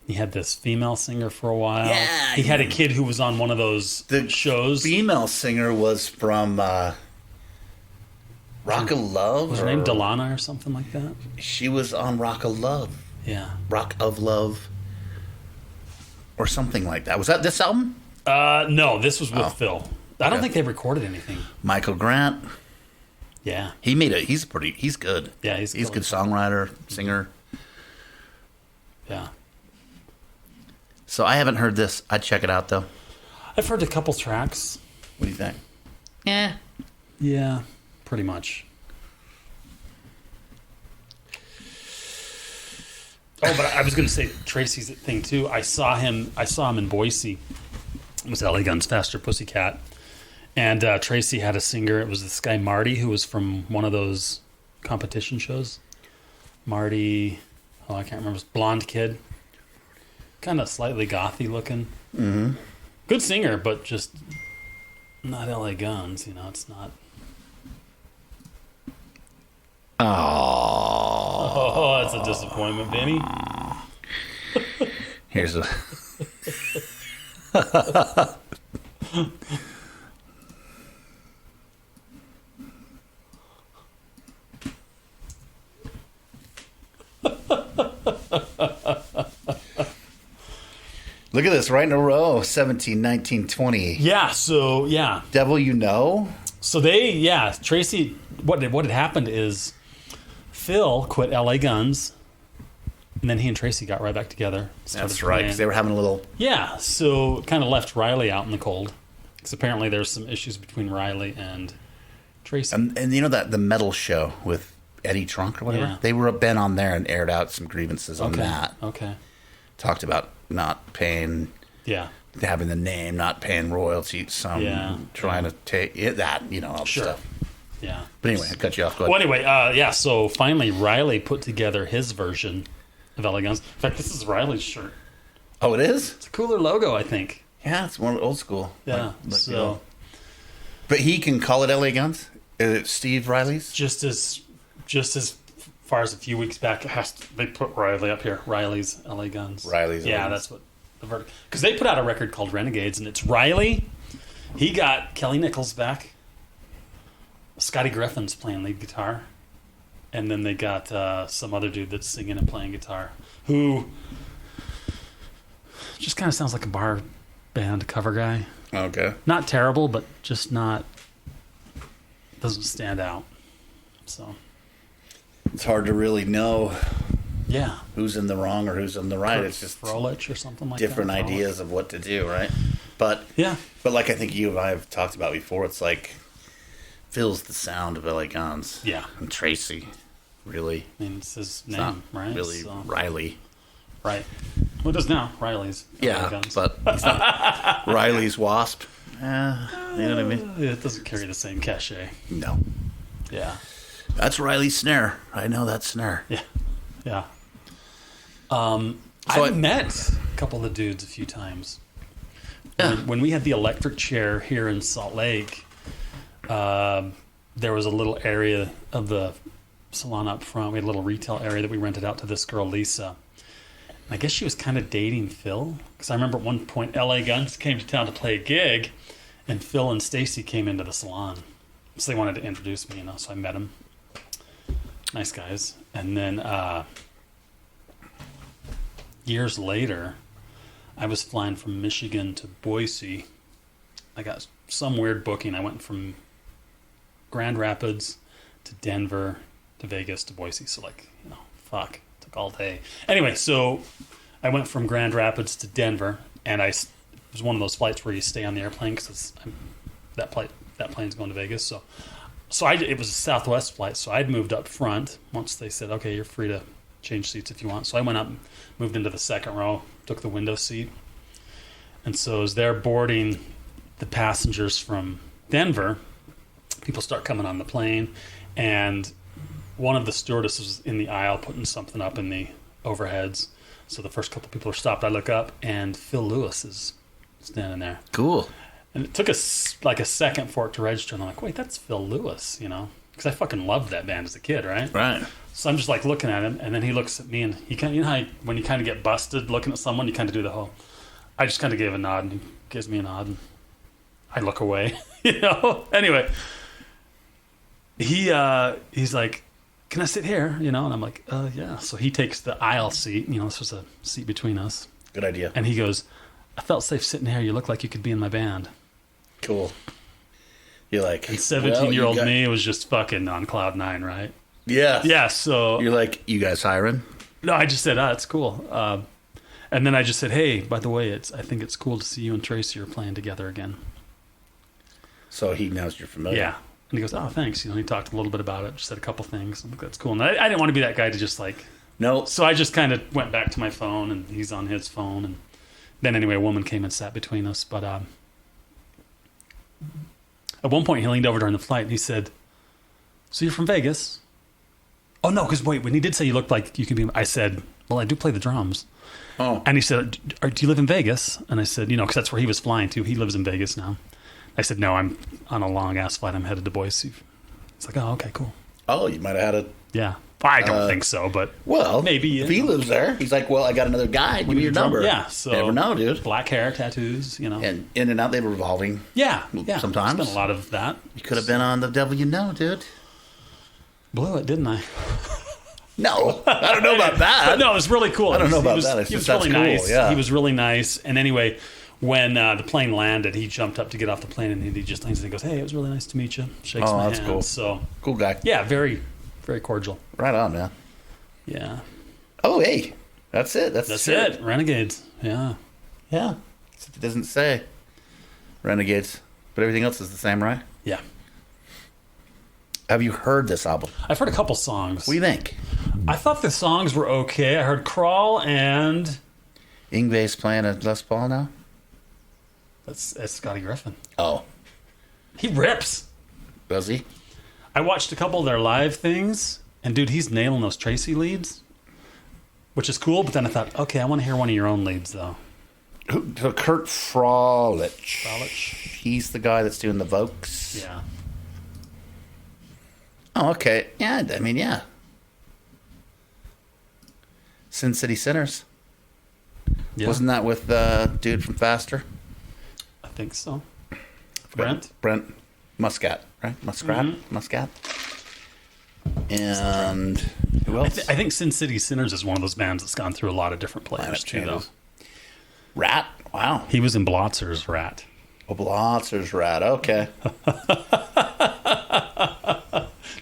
S1: He had this female singer for a while.
S2: Yeah,
S1: he had a kid who was on one of those shows.
S2: Female singer was from Rock of Love.
S1: Was her name Delana or something like that?
S2: She was on Rock of Love.
S1: Yeah.
S2: Rock of Love. Or something like that. Was that this album?
S1: No, this was with Phil. I don't think they recorded anything.
S2: Michael Grant.
S1: Yeah.
S2: He's good.
S1: Yeah,
S2: he's a good songwriter, singer.
S1: Yeah.
S2: So I haven't heard this. I'd check it out though.
S1: I've heard a couple tracks.
S2: What do you think? Yeah.
S1: Yeah, pretty much. Oh, but I was going to say Tracy's thing too. I saw him in Boise. It was LA Guns Faster Pussycat. And Tracy had a singer. It was this guy Marty, who was from one of those competition shows. Marty, I can't remember. Blonde kid. Kind of slightly gothy looking.
S2: Mm-hmm.
S1: Good singer, but just not LA Guns. It's not. Oh, that's a disappointment, Benny.
S2: Here's a. Look at this, right in a row. 17, 19, 20.
S1: Yeah, so, yeah.
S2: Devil You Know?
S1: So Tracy, what had happened is Phil quit LA Guns, and then he and Tracy got right back together.
S2: That's right, because they were having a little...
S1: Yeah, so kind of left Riley out in the cold, because apparently there's some issues between Riley and Tracy.
S2: And you know that the metal show with Eddie Trunk or whatever?
S1: Yeah.
S2: They were been on there and aired out some grievances on that.
S1: Okay.
S2: Talked about not paying...
S1: Yeah.
S2: Having the name, not paying royalties, trying to take it, all the stuff.
S1: Yeah.
S2: But anyway, I cut you off. Go ahead.
S1: Well, anyway, so finally Riley put together his version of LA Guns. In fact, this is Riley's shirt.
S2: Oh, it is?
S1: It's a cooler logo, I think.
S2: Yeah, it's more old school.
S1: Yeah.
S2: But he can call it LA Guns? Is it Steve Riley's?
S1: Just as far as a few weeks back, they put Riley up here. Riley's LA Guns.
S2: Riley's.
S1: Yeah, that's what the verdict. Because they put out a record called Renegades, and it's Riley. He got Kelly Nichols back. Scotty Griffin's playing lead guitar. And then they got some other dude that's singing and playing guitar, who just kind of sounds like a bar band cover guy.
S2: Okay.
S1: Not terrible, but just doesn't stand out. So
S2: it's hard to really know who's in the wrong or who's in the right. It's just
S1: Froelich or something like
S2: different
S1: that.
S2: ideas of what to do, right? But like I think you and I have talked about before, it's like Phil's the sound of LA Guns.
S1: Yeah.
S2: And Tracy, really.
S1: I mean, it's his name, right?
S2: Really, Riley.
S1: Right. Well, it is now. Riley's.
S2: Yeah,
S1: Guns.
S2: but he's not Riley's Wasp. You know what I mean?
S1: It doesn't carry the same cachet.
S2: No.
S1: Yeah.
S2: That's Riley's snare. I know that snare.
S1: Yeah. Yeah. I've met a couple of the dudes a few times. Yeah. When we had the electric chair here in Salt Lake, there was a little area of the salon up front. We had a little retail area that we rented out to this girl, Lisa. And I guess she was kind of dating Phil. Because I remember at one point, LA Guns came to town to play a gig, and Phil and Stacy came into the salon. So they wanted to introduce me, so I met them. Nice guys. And then years later, I was flying from Michigan to Boise. I got some weird booking. I went from Grand Rapids to Denver to Vegas to Boise. So took all day. Anyway, so I went from Grand Rapids to Denver, and was one of those flights where you stay on the airplane because that plane's going to Vegas. So it was a Southwest flight, so I'd moved up front once they said, okay, you're free to change seats if you want. So I went up, moved into the second row, took the window seat. And so as they're boarding the passengers from Denver, people start coming on the plane, and one of the stewardesses was in the aisle putting something up in the overheads. So the first couple people are stopped. I look up, and Phil Lewis is standing there.
S2: Cool.
S1: And it took us like a second for it to register. And I'm like, wait, that's Phil Lewis, you know? Because I fucking loved that band as a kid, right?
S2: Right.
S1: So I'm just like looking at him, and then he looks at me, and he kind of, you know how when you kind of get busted looking at someone, you kind of do the whole. I just kind of gave a nod, and he gives me a nod, and I look away, you know? Anyway, he's like, can I sit here? You know? And I'm like, yeah. So he takes the aisle seat, you know, this was a seat between us.
S2: Good idea.
S1: And he goes, I felt safe sitting here. You look like you could be in my band.
S2: Cool. You're like,
S1: And 17-year-old me was just fucking on cloud nine, right?
S2: Yeah.
S1: Yeah, so...
S2: You're like, you guys hiring?
S1: No, I just said, it's cool. And then I just said, hey, by the way, I think it's cool to see you and Tracy are playing together again.
S2: So he knows you're familiar.
S1: Yeah. And he goes, oh, thanks. You know, he talked a little bit about it, just said a couple things. I'm like, that's cool. And I didn't want to be that guy to just like...
S2: No.
S1: So I just kind of went back to my phone, and he's on his phone. And then anyway, a woman came and sat between us. But at one point, he leaned over during the flight, and he said, so you're from Vegas? Oh, no, because wait, when he did say you looked like you could be... I said, well, I do play the drums.
S2: Oh.
S1: And he said, do you live in Vegas? And I said, you know, because that's where he was flying to. He lives in Vegas now. I said, no, I'm on a long-ass flight. I'm headed to Boise. He's like, oh, okay, cool.
S2: Oh, you might have had a...
S1: Yeah. I don't think so, but...
S2: Well,
S1: maybe.
S2: If he lives there, he's like, well, I got another guy. Give me your number.
S1: Yeah, so...
S2: You never know, dude.
S1: Black hair, tattoos, you know.
S2: And in and out, they were revolving.
S1: Yeah.
S2: Sometimes.
S1: Spent a lot of that.
S2: You could have been on The Devil You Know, dude.
S1: Blew it, didn't I?
S2: No. I don't know about that.
S1: But no, it was really cool.
S2: I don't know about that.
S1: He was
S2: That's
S1: really
S2: cool,
S1: nice.
S2: yeah.
S1: He was really nice. And anyway, when the plane landed, he jumped up to get off the plane, and he just leans and goes, hey, it was really nice to meet you. Shakes my
S2: that's
S1: hand.
S2: cool.
S1: So,
S2: Cool guy.
S1: yeah, very, very cordial.
S2: Right on, man.
S1: Yeah.
S2: Oh, hey. That's it.
S1: That's it. Renegades. Yeah.
S2: Yeah. Except it doesn't say Renegades. But everything else is the same, right?
S1: Yeah.
S2: Have you heard this album?
S1: I've heard a couple songs.
S2: What do you think?
S1: I thought the songs were okay. I heard Crawl and...
S2: Yngwie's playing a Les Paul now?
S1: That's Scotty Griffin.
S2: Oh.
S1: He rips.
S2: Does he?
S1: I watched a couple of their live things, and dude, he's nailing those Tracy leads, which is cool, but then I thought, okay, I want to hear one of your own leads, though.
S2: Kurt Frolich.
S1: Frolich?
S2: He's the guy that's doing the Vokes.
S1: Yeah.
S2: Oh, okay. Yeah, I mean, yeah. Sin City Sinners.
S1: Yeah.
S2: Wasn't that with dude from Faster?
S1: I think so. Brent
S2: Muscat, right? Muscat?
S1: Mm-hmm.
S2: Muscat. And who else?
S1: I think Sin City Sinners is one of those bands that's gone through a lot of different players, too, though.
S2: Rat? Wow.
S1: He was in Blotzer's Rat.
S2: Oh, Blotzer's Rat. Okay.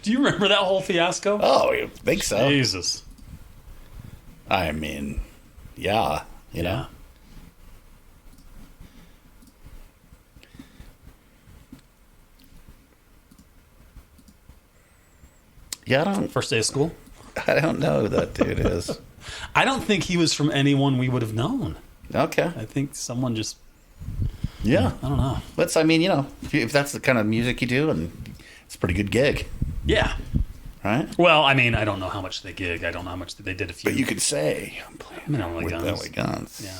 S1: Do you remember that whole fiasco?
S2: Oh, you think so?
S1: Jesus.
S2: I mean, yeah. You know? Yeah,
S1: First day of school?
S2: I don't know who that dude is.
S1: I don't think he was from anyone we would have known.
S2: Okay.
S1: I think someone just...
S2: Yeah.
S1: I don't know.
S2: I mean, you know, if that's the kind of music you do, and it's a pretty good gig.
S1: Yeah.
S2: Right?
S1: Well, I mean, I don't know how much they gig. I don't know how much they did a few.
S2: But you could say, I'm playing
S1: LA
S2: with
S1: Guns.
S2: LA Guns.
S1: Yeah.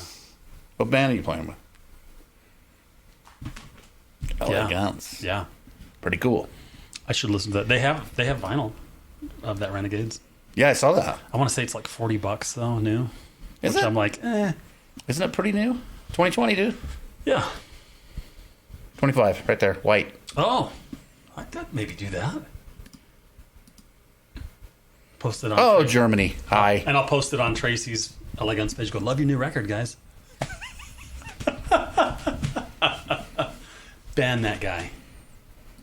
S2: What band are you playing with? LA Guns.
S1: Yeah.
S2: Pretty cool.
S1: I should listen to that. They have vinyl of that Renegades.
S2: Yeah, I saw that.
S1: I want to say it's like $40 though, new.
S2: Is
S1: which
S2: it?
S1: I'm like,
S2: Isn't it pretty new? 2020, dude.
S1: Yeah.
S2: 25, right there, white.
S1: Oh, I could maybe do that. Post it on.
S2: Oh, Germany. Hi.
S1: And I'll post it on Tracy's LA Guns page. Go, love your new record, guys. Ban that guy.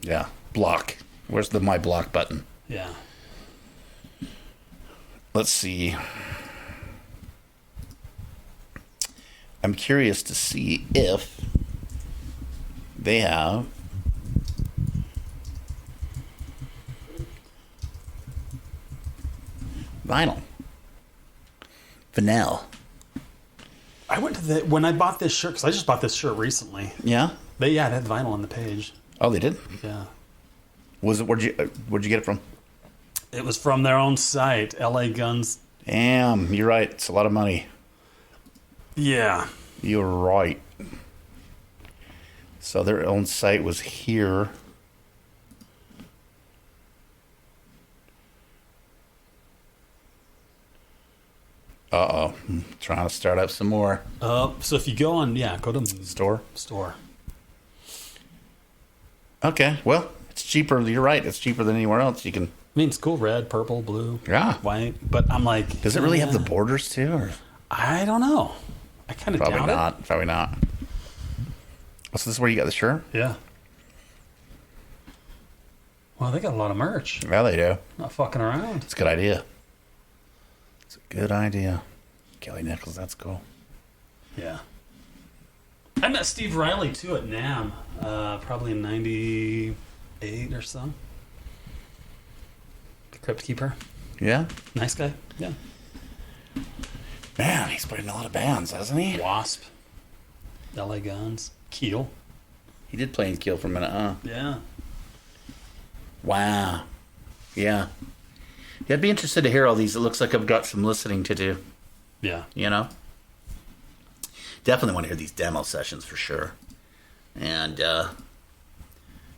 S2: Yeah. Block. Where's the my block button?
S1: Yeah.
S2: Let's see. I'm curious to see if they have vinyl. Vinyl.
S1: I went to when I bought this shirt, because I just bought this shirt recently.
S2: Yeah?
S1: It had vinyl on the page.
S2: Oh, they did?
S1: Yeah.
S2: Where'd you get it from?
S1: It was from their own site, LA Guns.
S2: Damn, you're right. It's a lot of money.
S1: Yeah.
S2: You're right. So their own site was here. Uh-oh. I'm trying to start up some more.
S1: So if you go on, go to
S2: Store?
S1: store.
S2: Okay, well, it's cheaper. You're right. It's cheaper than anywhere else. You can...
S1: I mean, it's cool. Red, purple, blue,
S2: Yeah.
S1: white. But I'm like...
S2: Does it really have the borders, too? Or?
S1: I don't know. I kind of doubt
S2: Probably
S1: it.
S2: not. Probably not. Oh, so this is where you got the shirt?
S1: Yeah. Well, they got a lot of merch.
S2: Yeah, they do.
S1: Not fucking around.
S2: It's a good idea. It's a good idea. Kelly Nichols, that's cool.
S1: Yeah. I met Steve Riley, too, at NAMM. Probably in 98 or so. The Crypt Keeper.
S2: Yeah?
S1: Nice guy. Yeah.
S2: Man, he's played in a lot of bands, hasn't he?
S1: Wasp. LA Guns. Keel.
S2: He did play in Kill for a minute, huh?
S1: Yeah.
S2: Wow. Yeah. I'd be interested to hear all these. It looks like I've got some listening to do,
S1: Yeah.
S2: you know? Definitely want to hear these demo sessions for sure. And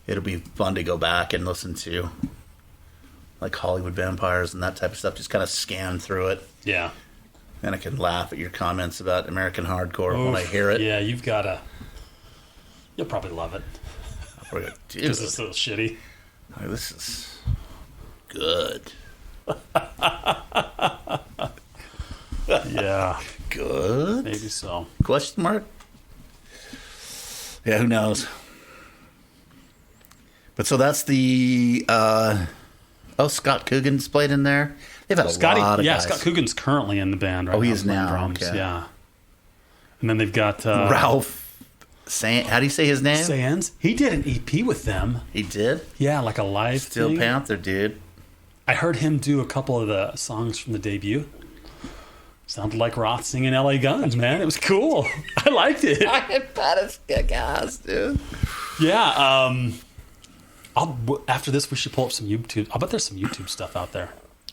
S2: it'll be fun to go back and listen to, like, Hollywood Vampires and that type of stuff. Just kind of scan through it.
S1: Yeah.
S2: And I can laugh at your comments about American hardcore when I hear it.
S1: Yeah, you've got to... You'll probably love it.
S2: Dude,
S1: Because it's so shitty.
S2: oh, this is good.
S1: Yeah.
S2: Good?
S1: Maybe so.
S2: Question mark? Yeah, who knows? But so that's the... Scott Coogan's played in there. They've had a lot of guys.
S1: Scott Coogan's currently in the band right now.
S2: Oh, he is
S1: playing
S2: now,
S1: drums.
S2: okay.
S1: Yeah. And then they've got...
S2: Ralph... how do you say his name?
S1: Sands. He did an EP with them.
S2: He did?
S1: Yeah, like a live
S2: Steel
S1: thing.
S2: Panther, dude.
S1: I heard him do a couple of the songs from the debut. Sounded like Roth singing LA Guns, man. It was cool. I liked it.
S2: I bet it's kick-ass, dude.
S1: Yeah. After this, we should pull up some YouTube. I'll bet there's some YouTube stuff out there.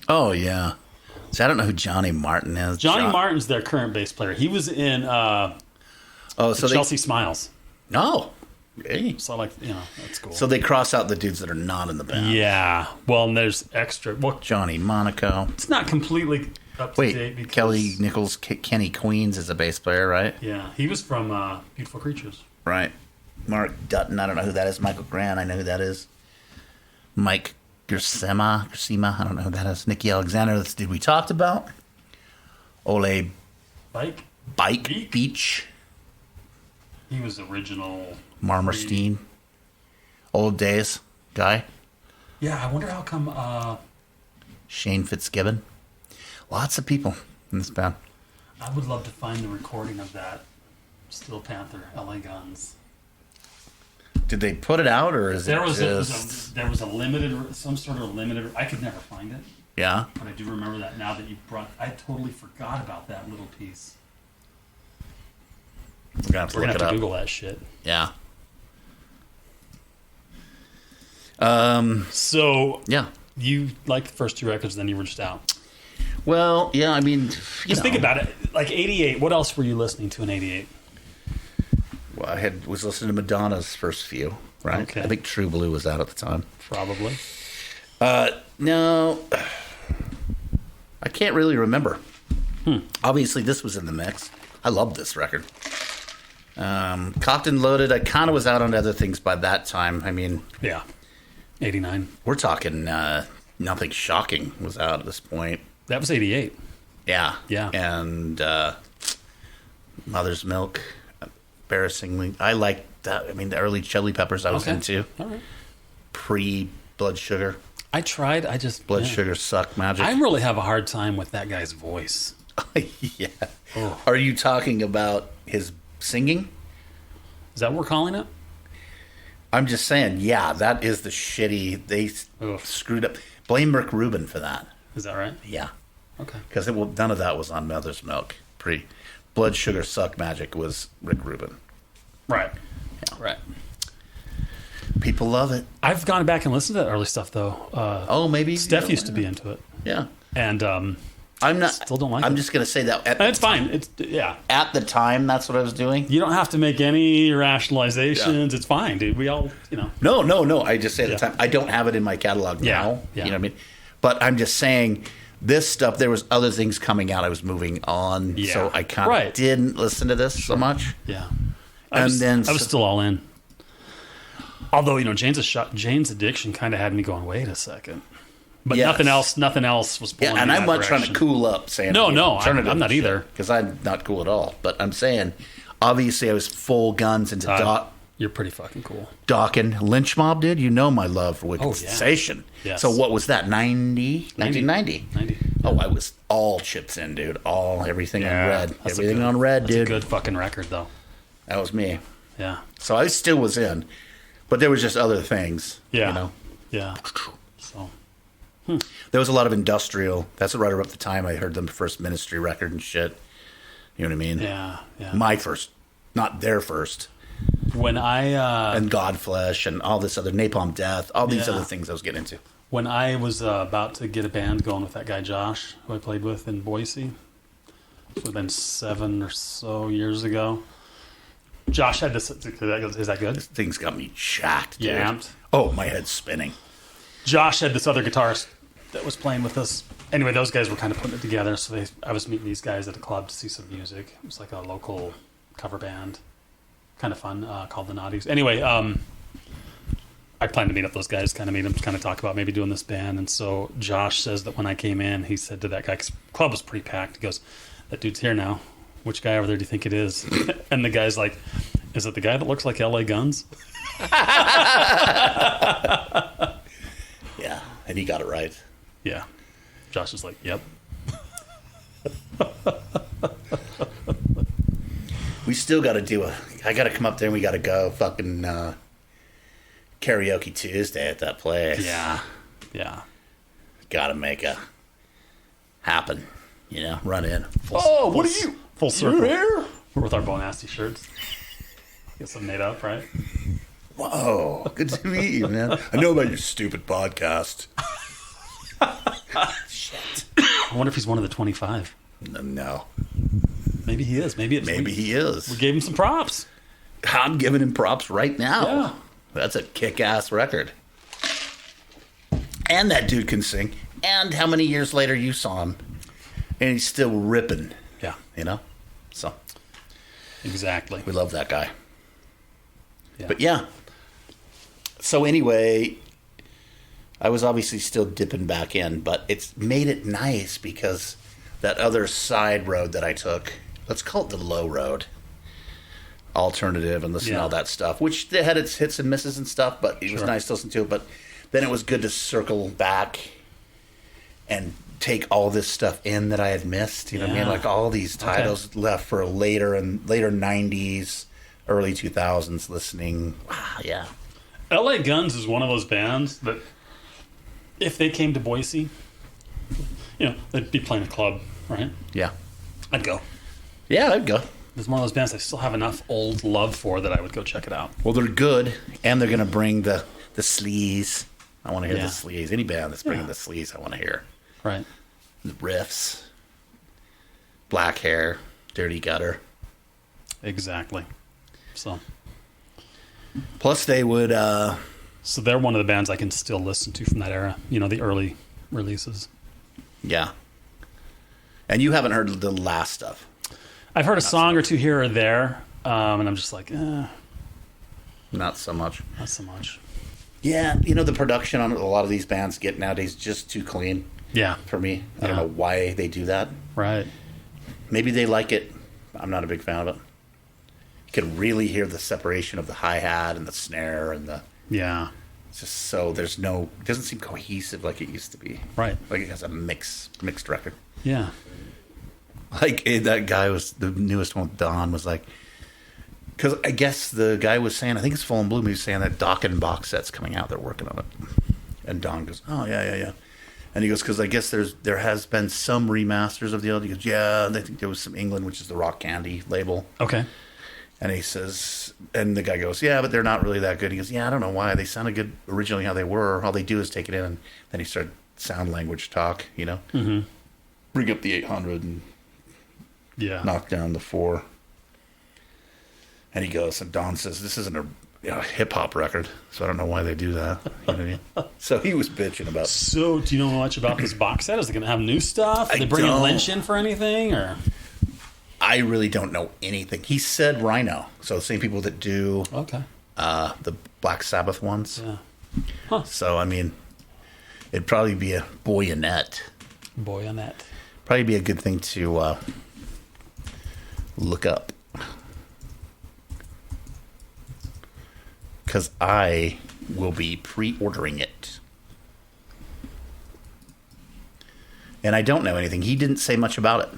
S2: Oh, yeah. So I don't know who Johnny Martin is.
S1: Johnny Martin's their current bass player. He was in Chelsea Smiles.
S2: Oh, hey.
S1: So, like, that's cool.
S2: So they cross out the dudes that are not in the band.
S1: Yeah. Well, and there's extra. Well,
S2: Johnny Monaco.
S1: it's not completely up to date.
S2: Wait,
S1: Because,
S2: Kelly Nichols, Kenny Queens is a bass player, right?
S1: Yeah. He was from Beautiful Creatures.
S2: Right. Mark Dutton, I don't know who that is. Michael Grant, I know who that is. Mike Gersema, I don't know who that is. Nikki Alexander, that's the dude we talked about. Ole Bike Beach.
S1: He was original.
S2: Marmerstein. Old Days guy.
S1: Yeah, I wonder how come.
S2: Shane Fitzgibbon. Lots of people in this band.
S1: I would love to find the recording of that Steel Panther, LA Guns.
S2: Did they put it out, or is
S1: There
S2: it
S1: was
S2: just...
S1: there was a limited, some sort of limited. I could never find it,
S2: Yeah?
S1: but I do remember that now that you brought. I totally forgot about that little piece.
S2: We're going to have to
S1: We're
S2: look
S1: gonna have
S2: it
S1: to
S2: up.
S1: Google that shit.
S2: Yeah.
S1: So
S2: Yeah.
S1: you liked the first two records, then you were just out.
S2: Well, yeah, I mean...
S1: Just think about it. Like 88, what else were you listening to in 88?
S2: Well, I was listening to Madonna's first few, right?
S1: Okay.
S2: I think True Blue was out at the time.
S1: Probably.
S2: No, I can't really remember. Obviously, this was in the mix. I love this record. Cocked and Loaded, I kind of was out on other things by that time. I mean...
S1: Yeah. 89.
S2: We're talking Nothing Shocking was out at this point.
S1: That was 88.
S2: Yeah.
S1: Yeah.
S2: And Mother's Milk, embarrassingly. I like that. I mean, the early Chili Peppers I was into.
S1: All right.
S2: Pre-Blood Sugar.
S1: I tried. I just...
S2: Blood Sugar Suck Magic.
S1: I really have a hard time with that guy's voice.
S2: Yeah.
S1: Oh.
S2: Are you talking about his singing?
S1: Is that what we're calling it?
S2: I'm just saying, yeah, that is the shitty. They
S1: Ugh.
S2: screwed up. Blame Rick Rubin for that.
S1: Is that right?
S2: Yeah.
S1: Okay.
S2: Because none of that was on Mother's Milk. Blood Sugar Suck Magic was Rick Rubin.
S1: Right.
S2: Yeah.
S1: Right.
S2: People love it.
S1: I've gone back and listened to that early stuff though.
S2: Maybe
S1: Steph used to be into it,
S2: Yeah.
S1: and
S2: I'm not.
S1: Still don't like
S2: I'm
S1: it.
S2: just gonna say that.
S1: it's fine. It's
S2: At the time, that's what I was doing.
S1: You don't have to make any rationalizations. It's fine, dude. We all,
S2: No. I just say at the
S1: Yeah.
S2: time. I don't have it in my catalog
S1: Yeah,
S2: now.
S1: yeah.
S2: You know what I mean? But I'm just saying, this stuff. There was other things coming out. I was moving on,
S1: Yeah.
S2: so I kind of
S1: Right.
S2: didn't listen to this so much.
S1: Yeah.
S2: And
S1: I was still all in. Although, Jane's addiction kind of had me going, wait a second. But
S2: Yes.
S1: nothing else was pulling
S2: Yeah, and
S1: me
S2: I'm
S1: in
S2: not
S1: that
S2: trying to
S1: direction.
S2: cool up saying
S1: No, I'm not either.
S2: because I'm not cool at all. But I'm saying, obviously, I was full guns into
S1: You're pretty fucking cool.
S2: Dawkins, Lynch Mob, dude. You know my love for Wicked
S1: Oh, yeah.
S2: Sensation.
S1: Yes.
S2: So what was that? 1990.
S1: 90.
S2: Oh, I was all chips in, dude. Everything on red.
S1: That's a
S2: Everything
S1: good-
S2: on red,
S1: that's
S2: dude.
S1: a good fucking record, though.
S2: That was me.
S1: Yeah.
S2: So I still was in, but there was just other things.
S1: Yeah.
S2: You know,
S1: Yeah. So,
S2: there was a lot of industrial. That's right around the time I heard the first Ministry record and shit. You know what I mean?
S1: yeah.
S2: My first, not their first.
S1: When I
S2: And Godflesh and all this other Napalm Death, all these
S1: Yeah.
S2: other things I was getting into.
S1: when I was about to get a band going with that guy Josh, who I played with in Boise, it would have been 7 or so years ago. Josh had this. Is that good?
S2: Things got me jacked, dude.
S1: You amped?
S2: Oh, my head's spinning.
S1: Josh had this other guitarist that was playing with us. Anyway, those guys were kind of putting it together. So I was meeting these guys at a club to see some music. It was like a local cover band, kind of fun, called the Naughties. Anyway, I planned to meet up those guys, kind of meet them, kind of talk about maybe doing this band. And so Josh says that when I came in, he said to that guy, 'cause the club was pretty packed. He goes, "That dude's here now. Which guy over there do you think it is?" And the guy's like, "Is it the guy that looks like LA Guns?"
S2: Yeah, and he got it right.
S1: Yeah. Josh is like, "Yep."
S2: We still got to I got to come up there and we got to go fucking karaoke Tuesday at that place.
S1: Yeah. Yeah.
S2: Got to make a happen. You know, run in.
S1: Full circle.
S2: You're here?
S1: We're with our Bo Nasty shirts. Get some made up, right?
S2: Whoa, good to meet you, man. I know about your stupid podcast. Shit.
S1: I wonder if he's one of the 25.
S2: No,
S1: Maybe he is. Maybe
S2: he is.
S1: We gave him some props.
S2: I'm giving him props right now.
S1: Yeah.
S2: That's a kick-ass record. And that dude can sing. And how many years later you saw him, and he's still ripping.
S1: Yeah.
S2: You know, so
S1: Exactly.
S2: we love that guy.
S1: Yeah.
S2: But yeah. So anyway, I was obviously still dipping back in, but it's made it nice because that other side road that I took, let's call it the low road, alternative and listen to
S1: Yeah.
S2: all that stuff, which they had its hits and misses and stuff, but it was
S1: Sure.
S2: nice to listen to it. But then it was good to circle back and take all this stuff in that I had missed. You know what I mean?
S1: Yeah.
S2: Like all these titles left for later 90s, early 2000s listening. Wow, yeah.
S1: LA Guns is one of those bands that if they came to Boise, they'd be playing a club, right?
S2: Yeah.
S1: I'd go.
S2: Yeah, I'd go.
S1: It's one of those bands I still have enough old love for that I would go check it out.
S2: Well, they're good, and they're going to bring the sleaze. I want to hear
S1: Yeah.
S2: the sleaze. Any band that's bringing
S1: Yeah.
S2: the sleaze, I want to hear.
S1: Right.
S2: The riffs, black hair, dirty gutter.
S1: Exactly. So
S2: Plus, they would.
S1: So they're one of the bands I can still listen to from that era. The early releases.
S2: Yeah. And you haven't heard the last stuff.
S1: I've heard a song or two here or there, and I'm just like,
S2: Not so much.
S1: not so much.
S2: Yeah, the production on a lot of these bands get nowadays just too clean
S1: Yeah.
S2: for me. I don't
S1: Yeah.
S2: know why they do that.
S1: Right.
S2: Maybe they like it. I'm not a big fan of it. You can really hear the separation of the hi-hat and the snare and the...
S1: Yeah.
S2: It's just so there's no... It doesn't seem cohesive like it used to be.
S1: Right.
S2: Like it has a mixed record.
S1: Yeah.
S2: Like that guy was the newest one. Don was like, because I guess the guy was saying, I think it's Full and Bloom. He was saying that Dokken box set's coming out. They're working on it. And Don goes, oh yeah. And he goes, because I guess there has been some remasters of the old. He goes, yeah. And I think there was some England, which is the Rock Candy label.
S1: Okay.
S2: And he says, and the guy goes, yeah, but they're not really that good. He goes, yeah, I don't know why. They sounded good originally how they were. All they do is take it in, and then he started sound language talk,
S1: Mm-hmm.
S2: Bring up the 800 and knock down the 4. And he goes, and Don says, this isn't a hip-hop record, so I don't know why they do that. You know what I mean? So he was bitching about.
S1: So do you know much about this box set? Is it going to have new stuff? Are they bringing Lynch in for anything? Or
S2: I really don't know anything. He said Rhino, so the same people that do the Black Sabbath ones.
S1: Yeah. Huh.
S2: So, I mean, it'd probably be a Boyonette. Probably be a good thing to look up. Because I will be pre-ordering it. And I don't know anything. He didn't say much about it.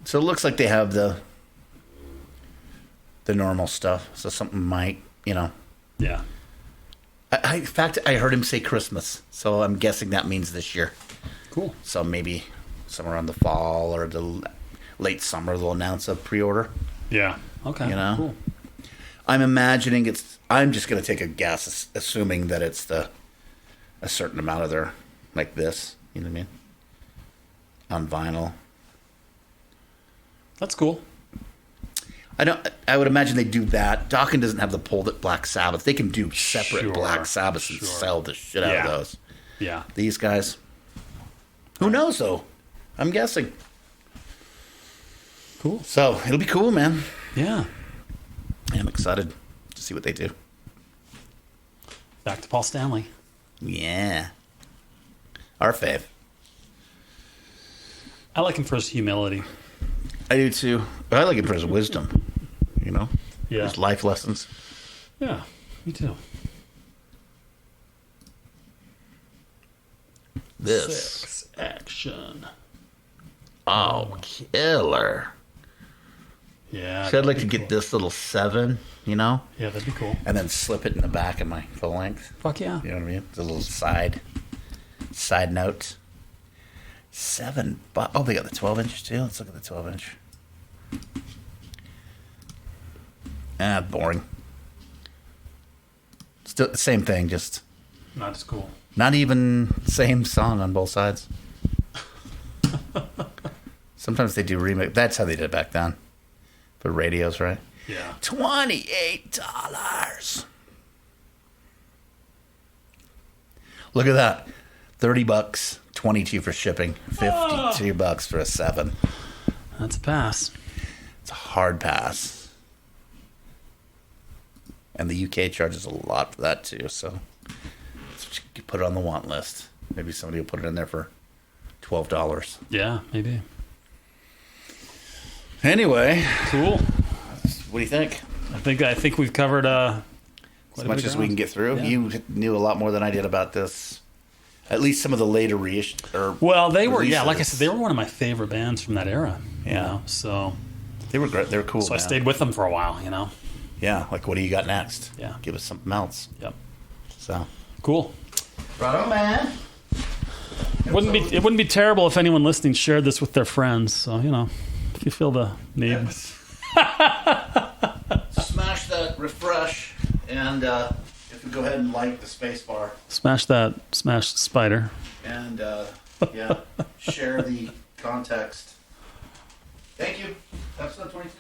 S2: So it looks like they have the normal stuff. So something might,
S1: Yeah.
S2: In fact, I heard him say Christmas. So I'm guessing that means this year.
S1: Cool.
S2: So maybe somewhere in the fall or the late summer they'll announce a pre-order.
S1: Yeah. Okay. Cool.
S2: I'm imagining I'm just going to take a guess, assuming that it's a certain amount of their, like this, you know what I mean? On vinyl.
S1: That's cool.
S2: I would imagine they do that. Dokken doesn't have the pull that Black Sabbath. They can do separate Black Sabbaths and sell the shit out of those.
S1: Yeah.
S2: These guys. Who knows, though? I'm guessing.
S1: Cool.
S2: So, it'll be cool, man.
S1: Yeah.
S2: I'm excited to see what they do.
S1: Back to Paul Stanley.
S2: Yeah. Our fave.
S1: I like him for his humility.
S2: I do, too. But I like him for his wisdom.
S1: Yeah.
S2: His life lessons.
S1: Yeah, me too.
S2: This.
S1: 6 action.
S2: Oh, killer.
S1: Yeah.
S2: So I'd like to get this little 7,
S1: Yeah, that'd be cool.
S2: and then slip it in the back of my full length.
S1: Fuck yeah.
S2: You know what I mean? It's a little side note. 7 bucks. Oh, they got the 12 inch too. Let's look at the 12 inch. Boring. Still the same thing, just
S1: Not as cool.
S2: not even same song on both sides. Sometimes they do remix. That's how they did it back then. For radios, right?
S1: Yeah.
S2: $28. Look at that. 30 bucks, 22 for shipping, 52 bucks for a 7.
S1: That's a pass.
S2: It's a hard pass. And the UK charges a lot for that too, so you put it on the want list. Maybe somebody will put it in there for $12.
S1: Yeah, maybe.
S2: Anyway,
S1: Cool.
S2: what do you think?
S1: I think we've covered
S2: As much as we can get through.
S1: Yeah.
S2: You knew a lot more than I did about this. At least some of the later
S1: Well, they were,
S2: releases.
S1: like I said, they were one of my favorite bands from that era.
S2: Yeah.
S1: So
S2: They were great. They were cool.
S1: I
S2: man.
S1: stayed with them for a while.
S2: Yeah. Like, what do you got next?
S1: Yeah.
S2: Give us something else.
S1: Yep.
S2: So.
S1: Cool.
S2: Right on, man.
S1: It wouldn't be terrible if anyone listening shared this with their friends. So if you feel the need.
S2: Smash that refresh, and if we go ahead and like the space bar,
S1: Smash the spider.
S2: and share the context. Thank you. Episode 22.